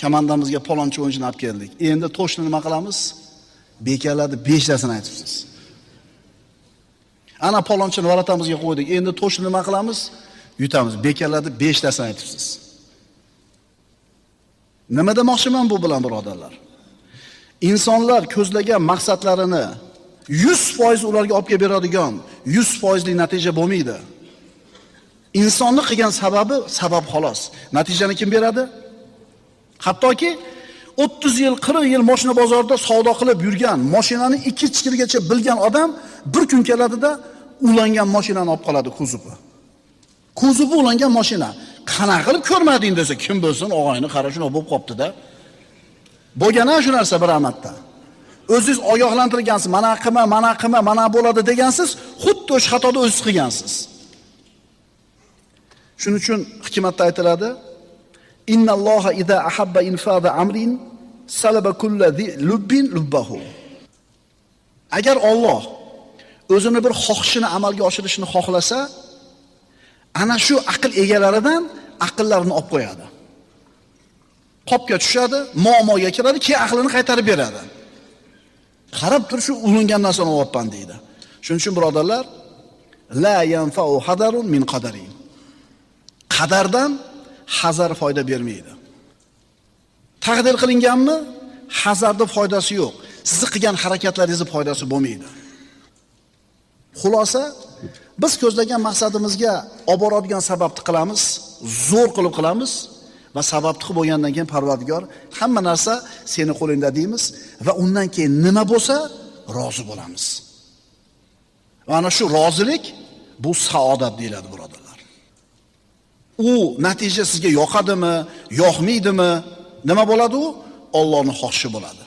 S1: komandamizga palonchi o'yinchini olib keldik. Endi to'shni nima qilamiz? Bekallarni 5 tasini aytibsiz. Ana palonchini varatamizga qo'ydik. Endi to'shni nima qilamiz? Yutamiz. Bekallarni 5 tasini aytibsiz. Nima demoqchiman bu bilan birodarlar? İnsanlar ko'zlagan maqsadlarini 100% ularga olib kelib beradigan 100% natija bo'lmaydi. İnsonni qilgan sabab xolos. Natijani kim beradi? Hattoki 30 yil, 40 yil mashina bozorida savdo qilib yurgan, mashinani 2 chiqirgacha bilgan odam bir kun keladida ulangan mashinani olib qoladi kuzupi. Kuzupi ulangan mashina. Qanaqa qilib ko'rmading desa, kim bilsin, og'ayni qara shuna bo'lib qopti-da. Bo'lgana shu narsa bir amatda. O'zingiz ogohlantirgansiz, mana bo'ladi degansiz, xuddi o'sha xatoda o'zingiz qilgansiz. Shuning uchun hikmatda aytiladi: "Innalloha idza ahabba infada amrin salaba kulli lubbin lubbahu." Agar Alloh o'zini bir xohishini amalga oshirishni xohlasa, ana shu aql egalaridan aqllarini olib qo'yadi. Qopga tushadi, muammoga kiradi, keyin aqlini qaytarib beradi. Qarab tur shu ulingan narsani olyapman deydi. Shuning uchun birodarlar, la yanfa'u hadarun min qadari. Qadardan hazar foyda bermaydi. Taqdir qilinganmi, hazarda foydasi yo'q. Siz qilgan harakatlaringizning foydasi bo'lmaydi. Xulosa, biz ko'zlagan maqsadimizga olib boradigan sababni qilamiz, zo'r qilib qilamiz va sababni qilib bo'lgandan keyin Parvardigor hamma narsa seni qo'lingda deymiz va undan keyin nima bo'lsa rozi bo'lamiz. Va ana shu rozilik bu saodat deyiladi birodarlar. U natija sizga yoqadimi, yoqmaydimi, nima bo'ladi u? Allohning xohishi bo'ladi.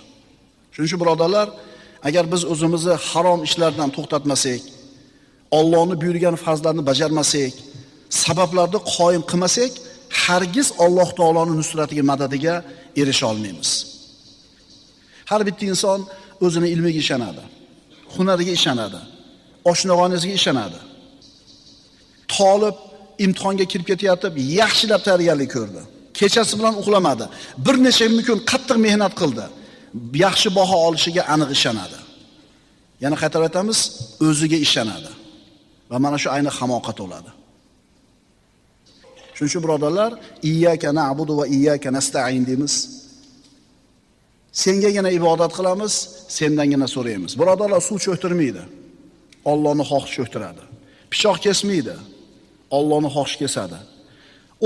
S1: Shuning uchun birodarlar, agar biz o'zimizni harom ishlardan to'xtatmasak, Allohning buyurgan farzlarni bajarmasak, sabablarni qoyim qilmasak, hargiz Alloh taoloning nusratiga, madadiga erisha olmaymiz. Har bitta inson o'zining ilmiga ishonadi, hunariga ishonadi, oshnog'onisiga ishonadi. Talib imtihonga kirib ketayotib, yaxshilab tayyorgarlik ko'rdi. Kechasi bilan uxlamadi. Bir necha kun qattiq mehnat qildi. Yaxshi baho olishiga aniq ishonadi. Yana qaytarib aytamiz, o'ziga ishonadi. Va mana shu ayni hamoqat bo'ladi. Shuning uchun birodarlar, iyyaka na'budu va iyyaka nasta'in deymiz. Sengagina ibodat qilamiz, sendangina so'raymiz. Birodarlar, suv cho'ktirmaydi. Allohning xohishi cho'ktiradi. Pichoq kesmaydi. Allohning xohishi kesadi.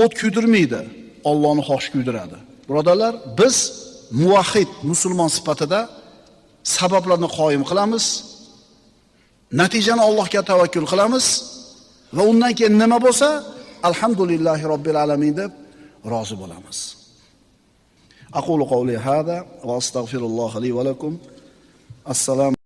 S1: O't kuydirmaydi. Allohning xohishi kuydiradi. Birodarlar, biz muvahhid musulmon sifatida sabablarni qoyim qilamiz. Natijani Allohga tavakkul qilamiz va undan keyin nima bo'lsa, alhamdulillahi robbil alamin deb rozi bo'lamiz. Aqulu qawli hada va astagfirulloh li va lakum. Assalomu